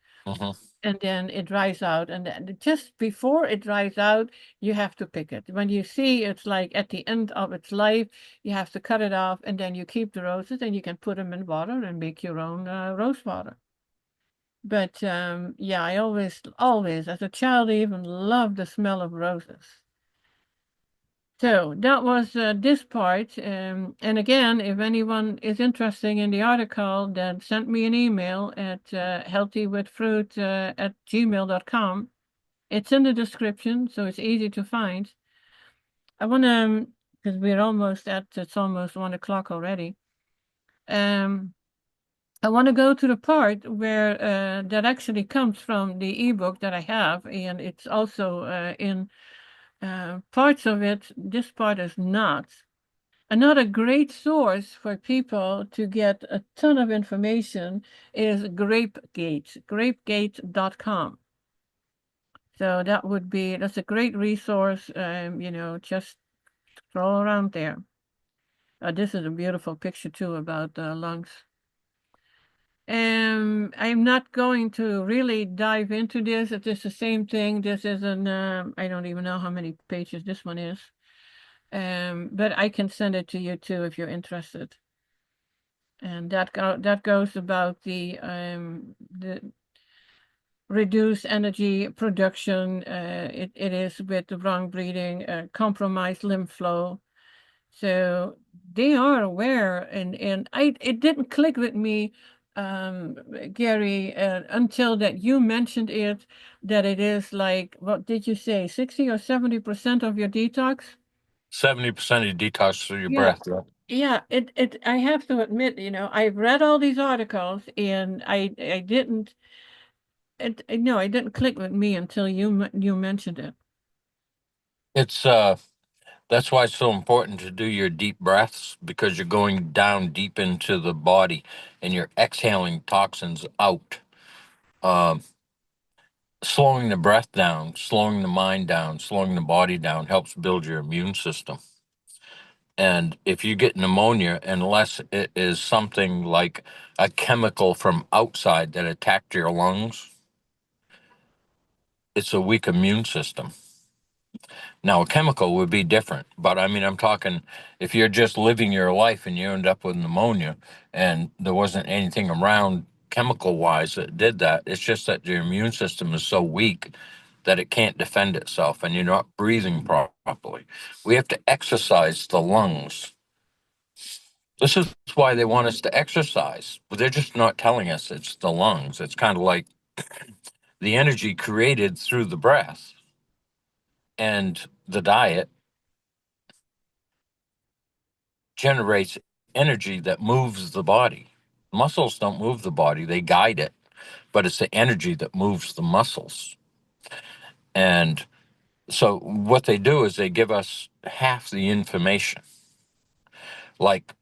and then it dries out. And then just before it dries out, you have to pick it. When you see it's like at the end of its life, you have to cut it off, and then you keep the roses, and you can put them in water and make your own rose water. But yeah, I always, as a child, even loved the smell of roses. So that was this part. And again, if anyone is interested in the article, then send me an email at healthywithfruit@gmail.com. It's in the description, so it's easy to find. I want to, because it's almost 1 o'clock already. I want to go to the part where that actually comes from the ebook that I have, and it's also in parts of it. This part is not. Another great source for people to get a ton of information is GrapeGate, grapegate.com. So that's a great resource. Just scroll around there. This is a beautiful picture too about the lungs. I'm not going to really dive into this. It is the same thing. This is I don't even know how many pages this one is. But I can send it to you too if you're interested. And that goes about the reduced energy production. It is with the wrong breathing, compromised lymph flow. So they are aware, and it didn't click with me, Gary, until that you mentioned it, that it is like, what did you say, 60 or 70% of your detox? 70% of your detox through your Yeah. breath. Yeah. Yeah, I have to admit, I've read all these articles and I didn't, no, it didn't click with me until you mentioned it. It's that's why it's so important to do your deep breaths, because you're going down deep into the body and you're exhaling toxins out. Slowing the breath down, slowing the mind down, slowing the body down helps build your immune system. And if you get pneumonia, unless it is something like a chemical from outside that attacked your lungs, it's a weak immune system. Now, a chemical would be different, but I mean, I'm talking if you're just living your life and you end up with pneumonia and there wasn't anything around chemical wise that did that, it's just that your immune system is so weak that it can't defend itself and you're not breathing properly. We have to exercise the lungs. This is why they want us to exercise, but they're just not telling us it's the lungs. It's kind of like the energy created through the breath and the diet generates energy that moves the body. Muscles don't move the body, they guide it, but it's the energy that moves the muscles. And so what they do is they give us half the information. Like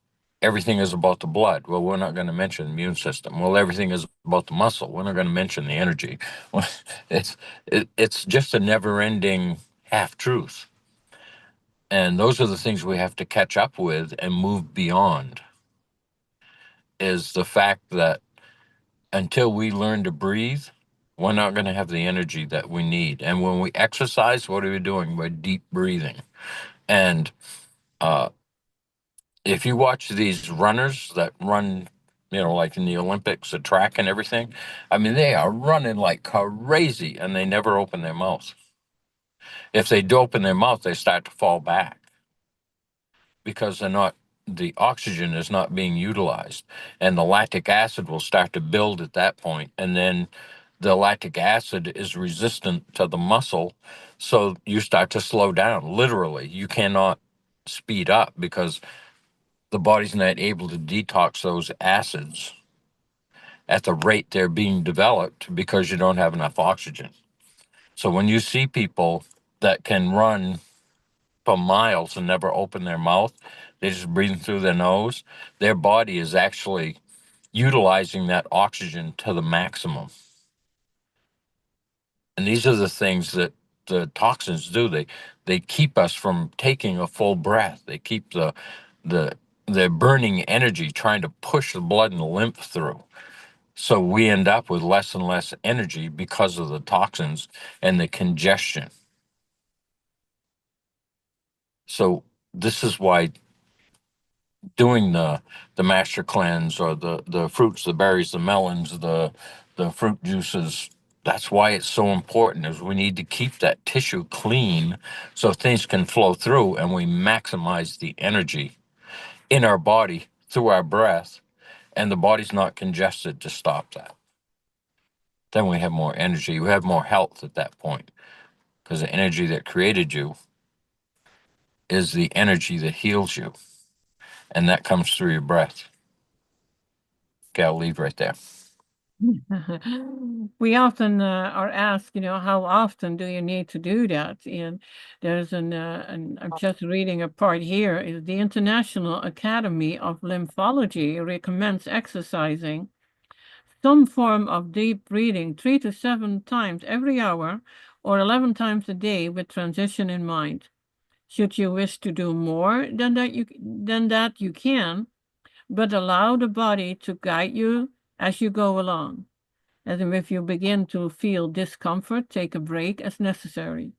everything is about the blood. Well, we're not going to mention the immune system. Well, everything is about the muscle. We're not going to mention the energy. Well, it's just a never-ending half truth. And those are the things we have to catch up with and move beyond. Is the fact that until we learn to breathe, we're not going to have the energy that we need. And when we exercise, what are we doing? We're deep breathing. And if you watch these runners that run, like in the Olympics, the track and everything, I mean, they are running like crazy and they never open their mouth. If they do open their mouth, they start to fall back because the oxygen is not being utilized, and the lactic acid will start to build at that point, and then the lactic acid is resistant to the muscle, so you start to slow down. Literally, you cannot speed up because the body's not able to detox those acids at the rate they're being developed because you don't have enough oxygen. So when you see people that can run for miles and never open their mouth, they're just breathing through their nose, their body is actually utilizing that oxygen to the maximum. And these are the things that the toxins do. They keep us from taking a full breath. They keep the burning energy trying to push the blood and the lymph through. So we end up with less and less energy because of the toxins and the congestion. So this is why doing the master cleanse or the fruits, the berries, the melons, the fruit juices, that's why it's so important, is we need to keep that tissue clean so things can flow through and we maximize the energy in our body through our breath, and the body's not congested to stop that. Then we have more energy, we have more health at that point, because the energy that created you is the energy that heals you, and that comes through your breath. Okay, I'll leave right there. We often are asked, how often do you need to do that? And there's I'm just reading a part here, is the International Academy of Lymphology recommends exercising some form of deep breathing 3 to 7 times every hour or 11 times a day with transition in mind. Should you wish to do more than that, you can, but allow the body to guide you as you go along. As if you begin to feel discomfort, take a break as necessary.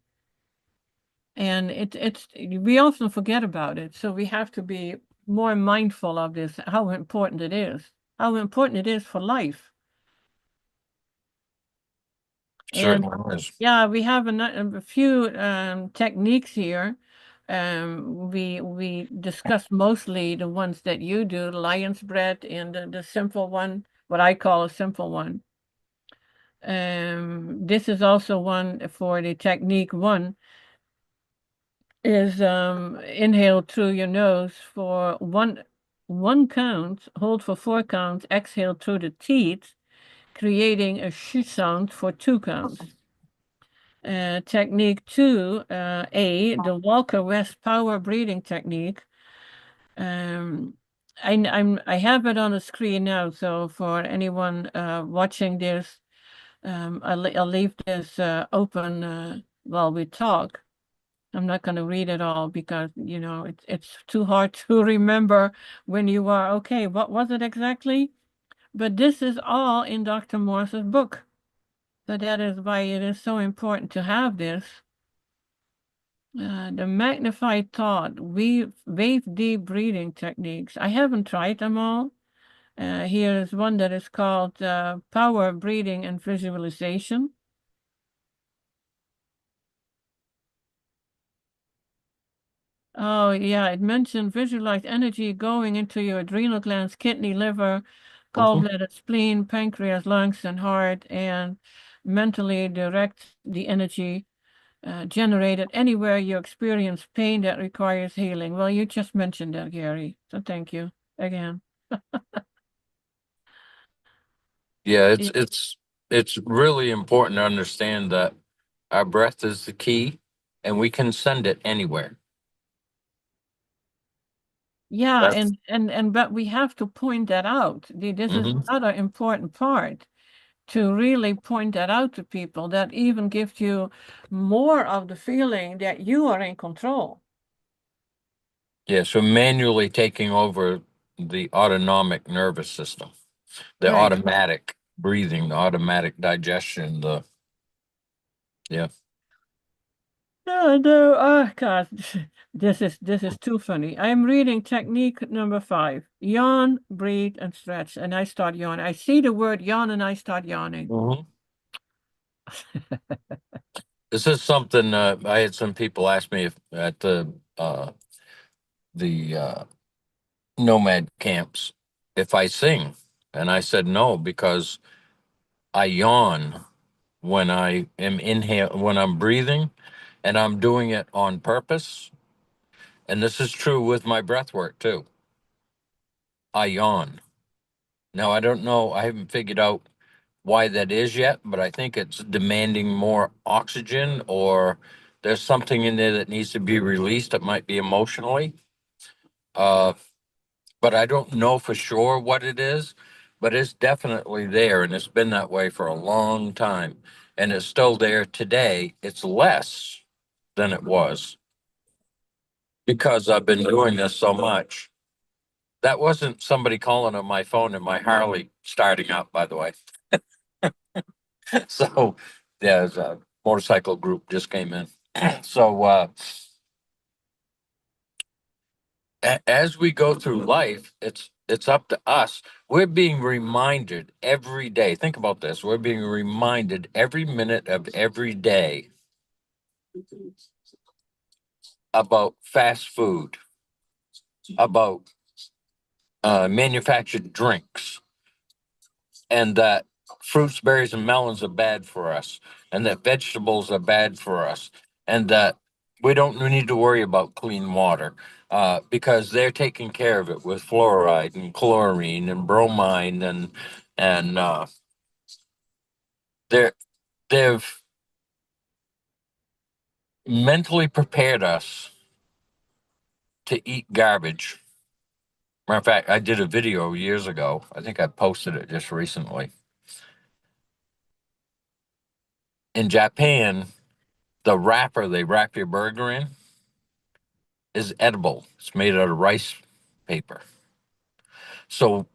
And we often forget about it, so we have to be more mindful of this, how important it is for life. And Certainly is. yeah, we have a few techniques here. We discuss mostly the ones that you do, lion's breath, and the simple one, what I call a simple one. This is also one for the technique one, is inhale through your nose for one count, hold for 4 counts, exhale through the teeth, creating a sh sound for 2 counts. Technique 2A, the Walker West power breathing technique. I have it on the screen now, so for anyone watching this, I'll leave this open while we talk. I'm not going to read it all because, it's too hard to remember when you are, okay, what was it exactly? But this is all in Dr. Morse's book. So that is why it is so important to have this. The magnified thought, wave deep breathing techniques. I haven't tried them all. Here is one that is called power breathing and visualization. Oh, yeah, it mentioned visualize energy going into your adrenal glands, kidney, liver, gallbladder, spleen, pancreas, lungs, and heart, and mentally direct the energy generated anywhere you experience pain that requires healing. Well, you just mentioned that, Gary, so thank you again. Yeah, Yeah, it's really important to understand that our breath is the key, and we can send it anywhere. yeah, That's and but we have to point that out. This is hmm another important part, to really point that out to people. That even gives you more of the feeling that you are in control. Yeah, so manually taking over the autonomic nervous system, the Right. automatic breathing, the automatic digestion, yeah. No, no, oh God, this is too funny. I'm reading technique number 5. Yawn, breathe, and stretch. And I start yawning. I see the word yawn and I start yawning. Mhm. This is something I had some people ask me if at the nomad camps if I sing, and I said no because I yawn when I am when I'm breathing, and I'm doing it on purpose. And this is true with my breath work too. I yawn. Now I don't know. I haven't figured out why that is yet, but I think it's demanding more oxygen, or there's something in there that needs to be released that might be emotionally. Uh, but I don't know for sure what it is, but it's definitely there, and it's been that way for a long time, and it's still there today. It's less than it was because I've been doing this so much. That wasn't somebody calling on my phone and my Harley starting up, by the way. So yeah, there's a motorcycle group just came in. So as we go through life, it's up to us. We're being reminded every day. Think about this. We're being reminded every minute of every day about fast food, about manufactured drinks, and that fruits, berries, and melons are bad for us, and that vegetables are bad for us, and that we don't need to worry about clean water because they're taking care of it with fluoride and chlorine and bromine and they're they've mentally prepared us to eat garbage. Matter of fact, I did a video years ago. I think I posted it just recently. In Japan, the wrapper they wrap your burger in is edible. It's made out of rice paper. So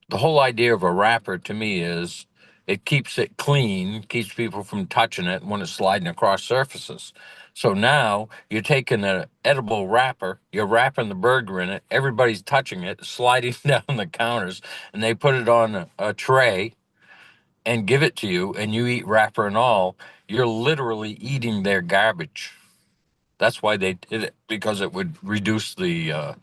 the whole idea of a wrapper to me is it keeps it clean, keeps people from touching it when it's sliding across surfaces. So now you're taking an edible wrapper, you're wrapping the burger in it, everybody's touching it, sliding down the counters, and they put it on a tray and give it to you, and you eat wrapper and all. You're literally eating their garbage. That's why they did it, because it would reduce the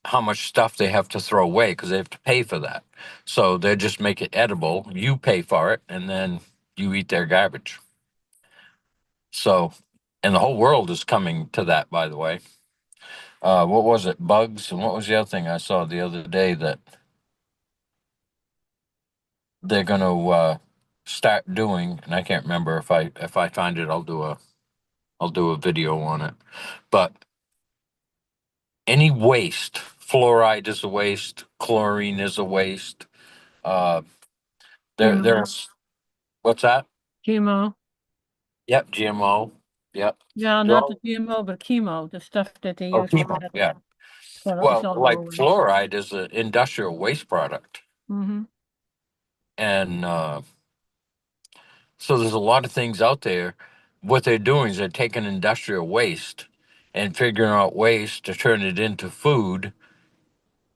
how much stuff they have to throw away because they have to pay for that. So they just make it edible. You pay for it, and then you eat their garbage. So, and the whole world is coming to that, by the way. What was it? Bugs, and what was the other thing I saw the other day that they're going to start doing? And I can't remember. If I find it, I'll do a video on it. But any waste, fluoride is a waste, chlorine is a waste. Uh, there's what's that? Chemo. Yep, GMO. Yep. Yeah, not the Well, GMO, but chemo, the stuff that they oh, use for people. medical. Yeah. It's Well, all like waste. fluoride is an industrial waste product, Mm-hmm. and so there's a lot of things out there. What they're doing is they're taking industrial waste and figuring out ways to turn it into food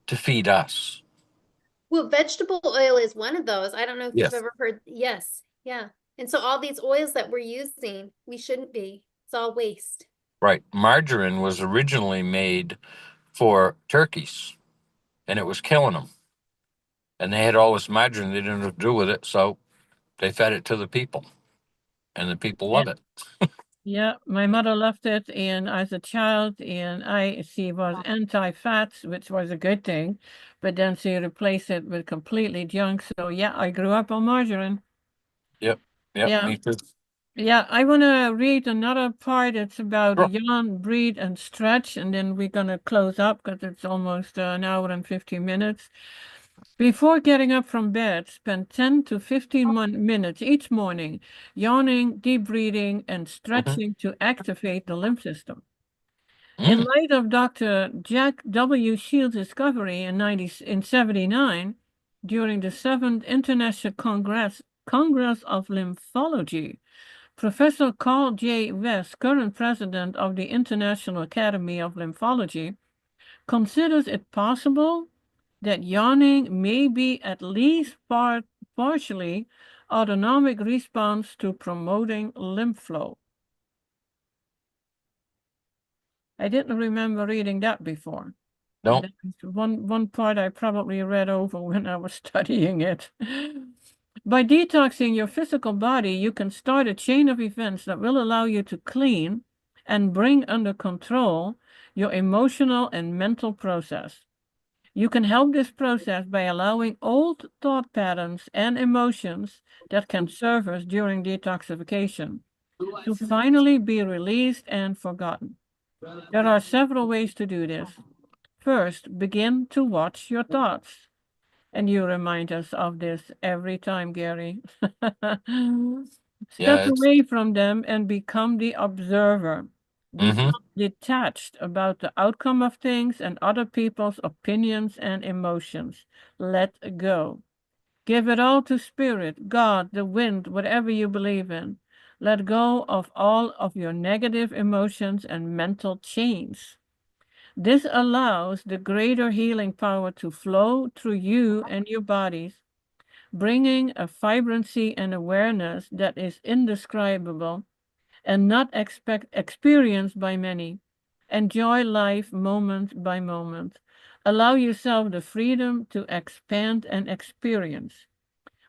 to feed us. Well, vegetable oil is one of those. I don't know if you've Yes. ever heard. Yes, yeah. And so all these oils that we're using, we shouldn't be. It's all waste. Right. Margarine was originally made for turkeys, and it was killing them. And they had all this margarine they didn't know what to do with it, so they fed it to the people, and the people Yeah. love it. Yeah, my mother loved it, and as a child, and she was anti-fats, which was a good thing, but then she replaced it with completely junk. So yeah, I grew up on margarine. Yep. Yep. Yeah, Me too. yeah. I want to read another part. It's about Sure. yawn, breathe, and stretch, and then we're gonna close up because it's almost an hour and 15 minutes. Before getting up from bed, spend 10 to 15 minutes each morning yawning, deep breathing, and Mhm. stretching to activate the lymph system. In Mm. light of Dr. Jack W. Shields' discovery in 79 during the 7th International Congress of Lymphology, Professor Carl J. West, current president of the International Academy of Lymphology, considers it possible that yawning may be at least partially autonomic response to promoting lymph flow. I didn't remember reading that before. No. That is one part I probably read over when I was studying it. By detoxing your physical body, you can start a chain of events that will allow you to clean and bring under control your emotional and mental process. You can help this process by allowing old thought patterns and emotions that can serve us during detoxification to finally be released and forgotten. There are several ways to do this. First, begin to watch your thoughts. And you remind us of this every time, Gary. Step Yeah. It's. away from them and become the observer. Mm-hmm. Become detached about the outcome of things and other people's opinions and emotions. Let go. Give it all to Spirit, God, the wind, whatever you believe in. Let go of all of your negative emotions and mental chains. This allows the greater healing power to flow through you and your bodies, bringing a vibrancy and awareness that is indescribable and not experienced by many. Enjoy life moment by moment. Allow yourself the freedom to expand and experience.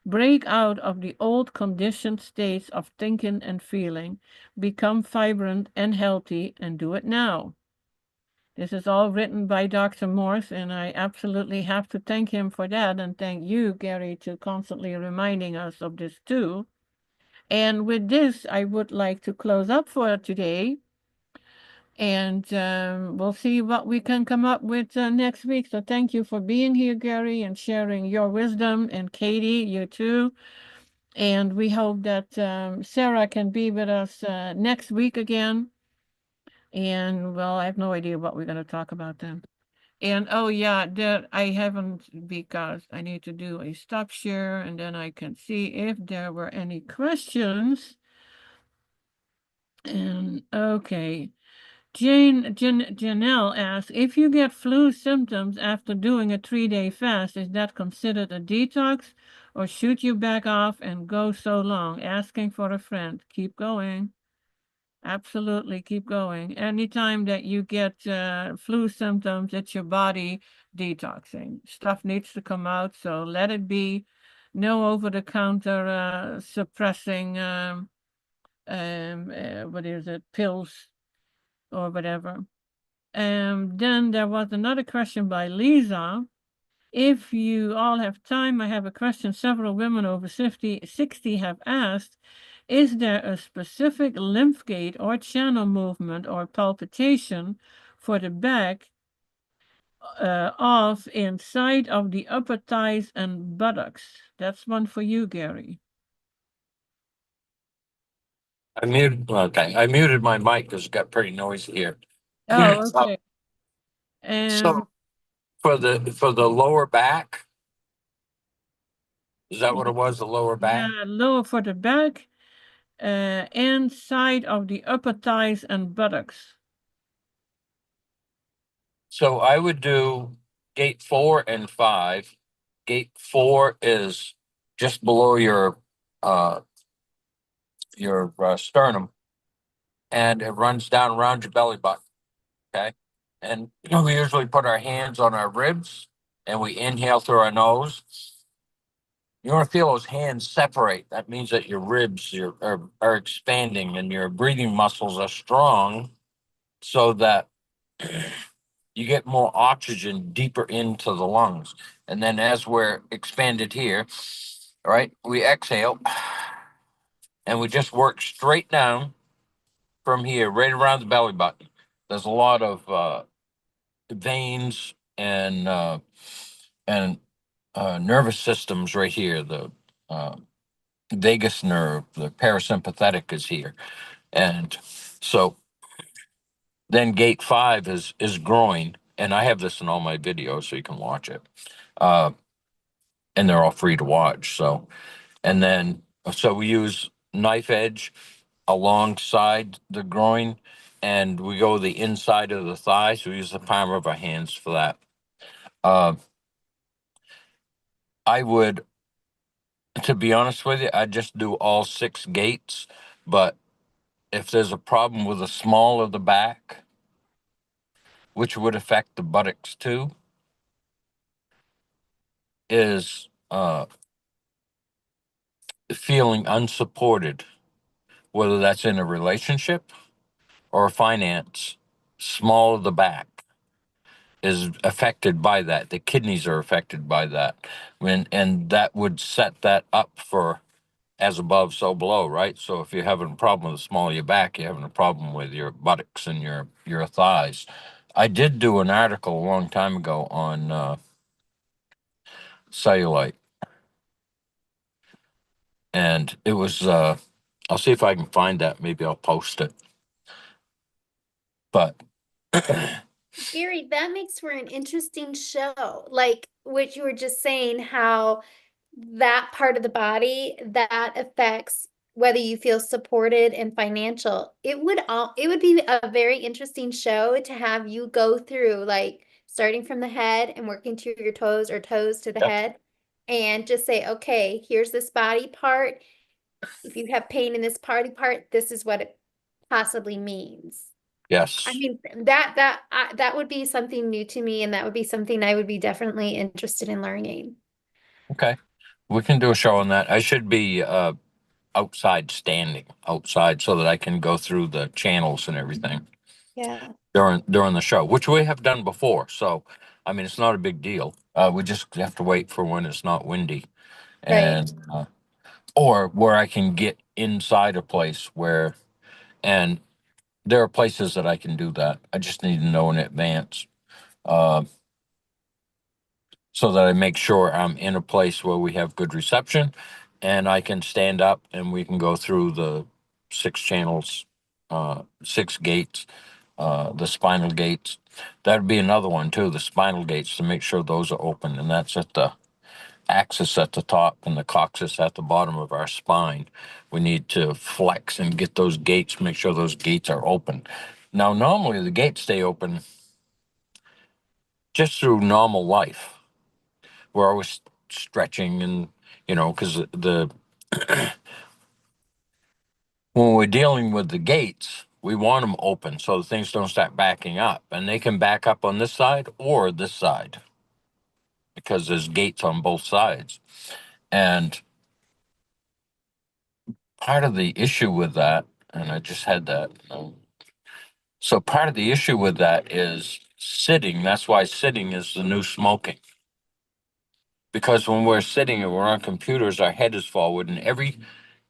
Break out of the old conditioned states of thinking and feeling. Become vibrant and healthy, and do it now. This is all written by Dr. Morse, and I absolutely have to thank him for that, and thank you, Gary, to constantly reminding us of this too. And with this, I would like to close up for today, and we'll see what we can come up with next week. So thank you for being here, Gary, and sharing your wisdom, and Katie, you too. And we hope that Sara can be with us next week again. And well, I have no idea what we're going to talk about then. And oh yeah, that I haven't, because I need to do a stop share, and then I can see if there were any questions. And okay, Janelle asks, if you get flu symptoms after doing a 3-day fast, is that considered a detox, or should you back off and go so long? Asking for a friend. Keep going. Absolutely, keep going. Anytime that you get flu symptoms, it's your body detoxing. Stuff needs to come out, so let it be. No over-the-counter suppressing, what is it, pills or whatever. Then there was another question by Lisa. If you all have time, I have a question several women over 60 have asked. Is there a specific lymph gate or channel movement or palpitation for the back of inside of the upper thighs and buttocks? That's one for you, Gary. I muted. Okay, I muted my mic because it got pretty noisy here. Oh, okay. So for the lower back, is that what it was? The lower back. Yeah, lower for the back, and side of the upper thighs and buttocks. So I would do gate 4 and 5. Gate 4 is just below your sternum, and it runs down around your belly button. Okay, and we usually put our hands on our ribs, and we inhale through our nose. You want to feel those hands separate. That means that your ribs are expanding and your breathing muscles are strong, so that you get more oxygen deeper into the lungs. And then as we're expanded here, all right, we exhale and we just work straight down from here, right around the belly button. There's a lot of veins and nervous systems right here. The vagus nerve, the parasympathetic is here, and so then gate 5 is groin, and I have this in all my videos, so you can watch it, and they're all free to watch. So, and then so we use knife edge alongside the groin, and we go the inside of the thigh. So we use the palm of our hands for that. Uh, I would, to be honest with you, I just do all 6 gates. But if there's a problem with the small of the back, which would affect the buttocks too, is feeling unsupported, whether that's in a relationship or finance. Small of the back is affected by that. The kidneys are affected by that. And that would set that up for as above, so below, right? So if you're having a problem with the small of your back, you're having a problem with your buttocks and your thighs. I did do an article a long time ago on cellulite, and it was I'll see if I can find that. Maybe I'll post it. But Gary, that makes for an interesting show. Like what you were just saying, how that part of the body that affects whether you feel supported and financial. It would be a very interesting show to have you go through, like starting from the head and working to your toes or toes to the yep, head, and just say, okay, here's this body part. If you have pain in this body part, this is what it possibly means. I yes, mean, that would be something new to me, and that would be something I would be definitely interested in learning. okay. We can do a show on that. I should be outside, standing outside, so that I can go through the channels and everything Yeah. during the show, which we have done before. So, I mean, it's not a big deal. We just have to wait for when it's not windy, Right. and or where I can get inside a place where, and there are places that I can do that. I just need to know in advance, uh, so that I make sure I'm in a place where we have good reception, and I can stand up and we can go through the 6 channels, 6 gates, the spinal gates. That'd be another one too, the spinal gates, to make sure those are open, and that's at the axis at the top and the coccyx at the bottom of our spine. We need to flex and get those gates, make sure those gates are open. Now, normally the gates stay open just through normal life. We're always stretching, and because the when we're dealing with the gates, we want them open so the things don't start backing up, and they can back up on this side or this side because there's gates on both sides. And part of the issue with that, and I just had that. So part of the issue with that is sitting. That's why sitting is the new smoking. Because when we're sitting and we're on computers, our head is forward, and every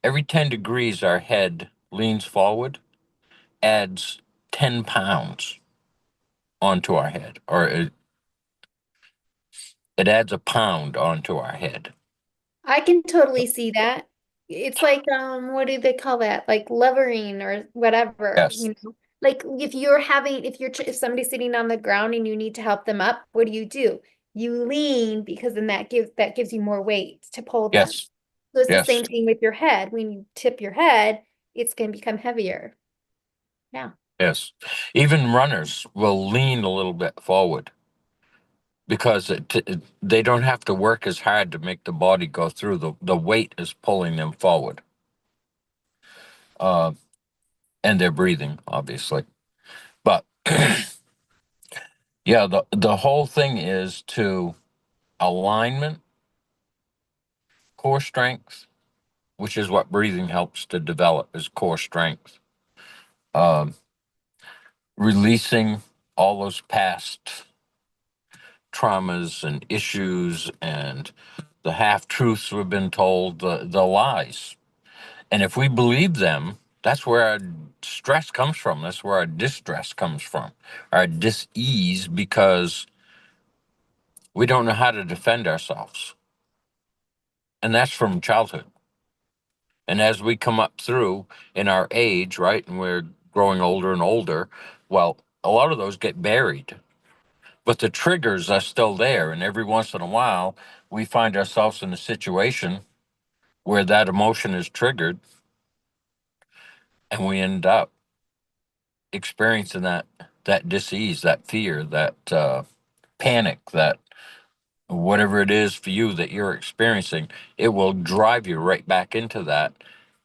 10 degrees our head leans forward, adds 10 pounds onto our head, or it adds a pound onto our head. I can totally see that. It's like, what do they call that? Like levering or whatever, Yes, you know? Like if somebody's sitting on the ground and you need to help them up, what do? You lean because then that gives you more weight to pull them. yes, So it's the yes, same thing with your head. When you tip your head, it's going to become heavier. Yeah. yes. Even runners will lean a little bit forward because they don't have to work as hard to make the body go through. The weight is pulling them forward. Uh, and they're breathing, obviously. But yeah, the whole thing is to alignment, core strength, which is what breathing helps to develop, is core strength. Um, Releasing all those past traumas and issues and the half truths we've been told, the lies. And if we believe them, that's where our stress comes from. That's where our distress comes from, our dis-ease, because we don't know how to defend ourselves. And that's from childhood. And as we come up through in our age, right, and we're growing older and older, well, a lot of those get buried. But the triggers are still there. And every once in a while, we find ourselves in a situation where that emotion is triggered, and we end up experiencing that dis-ease, that fear, that panic, that whatever it is for you that you're experiencing, it will drive you right back into that.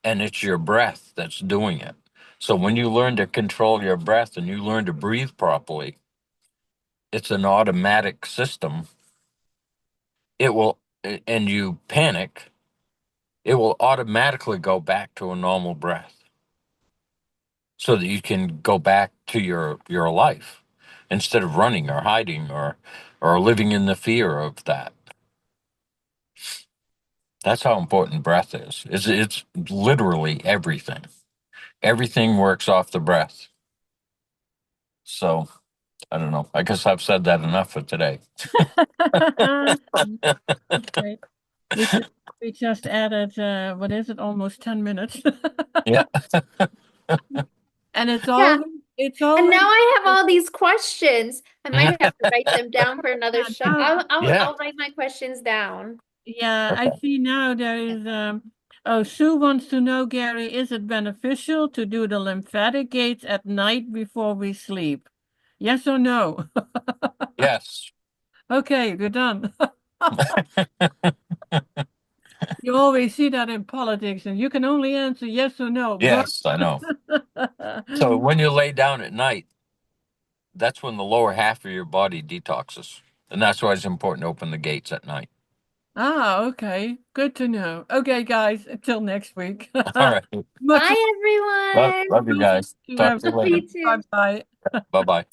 And it's your breath that's doing it. So when you learn to control your breath and you learn to breathe properly, it's an automatic system. It will, and you panic, it will automatically go back to a normal breath so that you can go back to your life instead of running or hiding or living in the fear of that. That's how important breath is. It's literally everything. Everything works off the breath. So I don't know. I guess I've said that enough for today. Okay. We just we just added what is it, almost 10 minutes. Yeah. And Yeah. it's And now always I have all these questions. I might have to write them down for another yeah, show. no, Yeah. I'll write my questions down. yeah, I Okay. see now there is oh, Sue wants to know, Gary, is it beneficial to do the lymphatic gates at night before we sleep? Yes or no? Yes. Okay, we're done. You always see that in politics, and you can only answer yes or no. Go. Yes, I know. So when you lay down at night, that's when the lower half of your body detoxes. And that's why it's important to open the gates at night. Ah, okay. Good to know. Okay, guys, until next week. All right. Much Bye, everyone. Love you guys. to Talk to you Love later. you too. Bye-bye. Bye bye.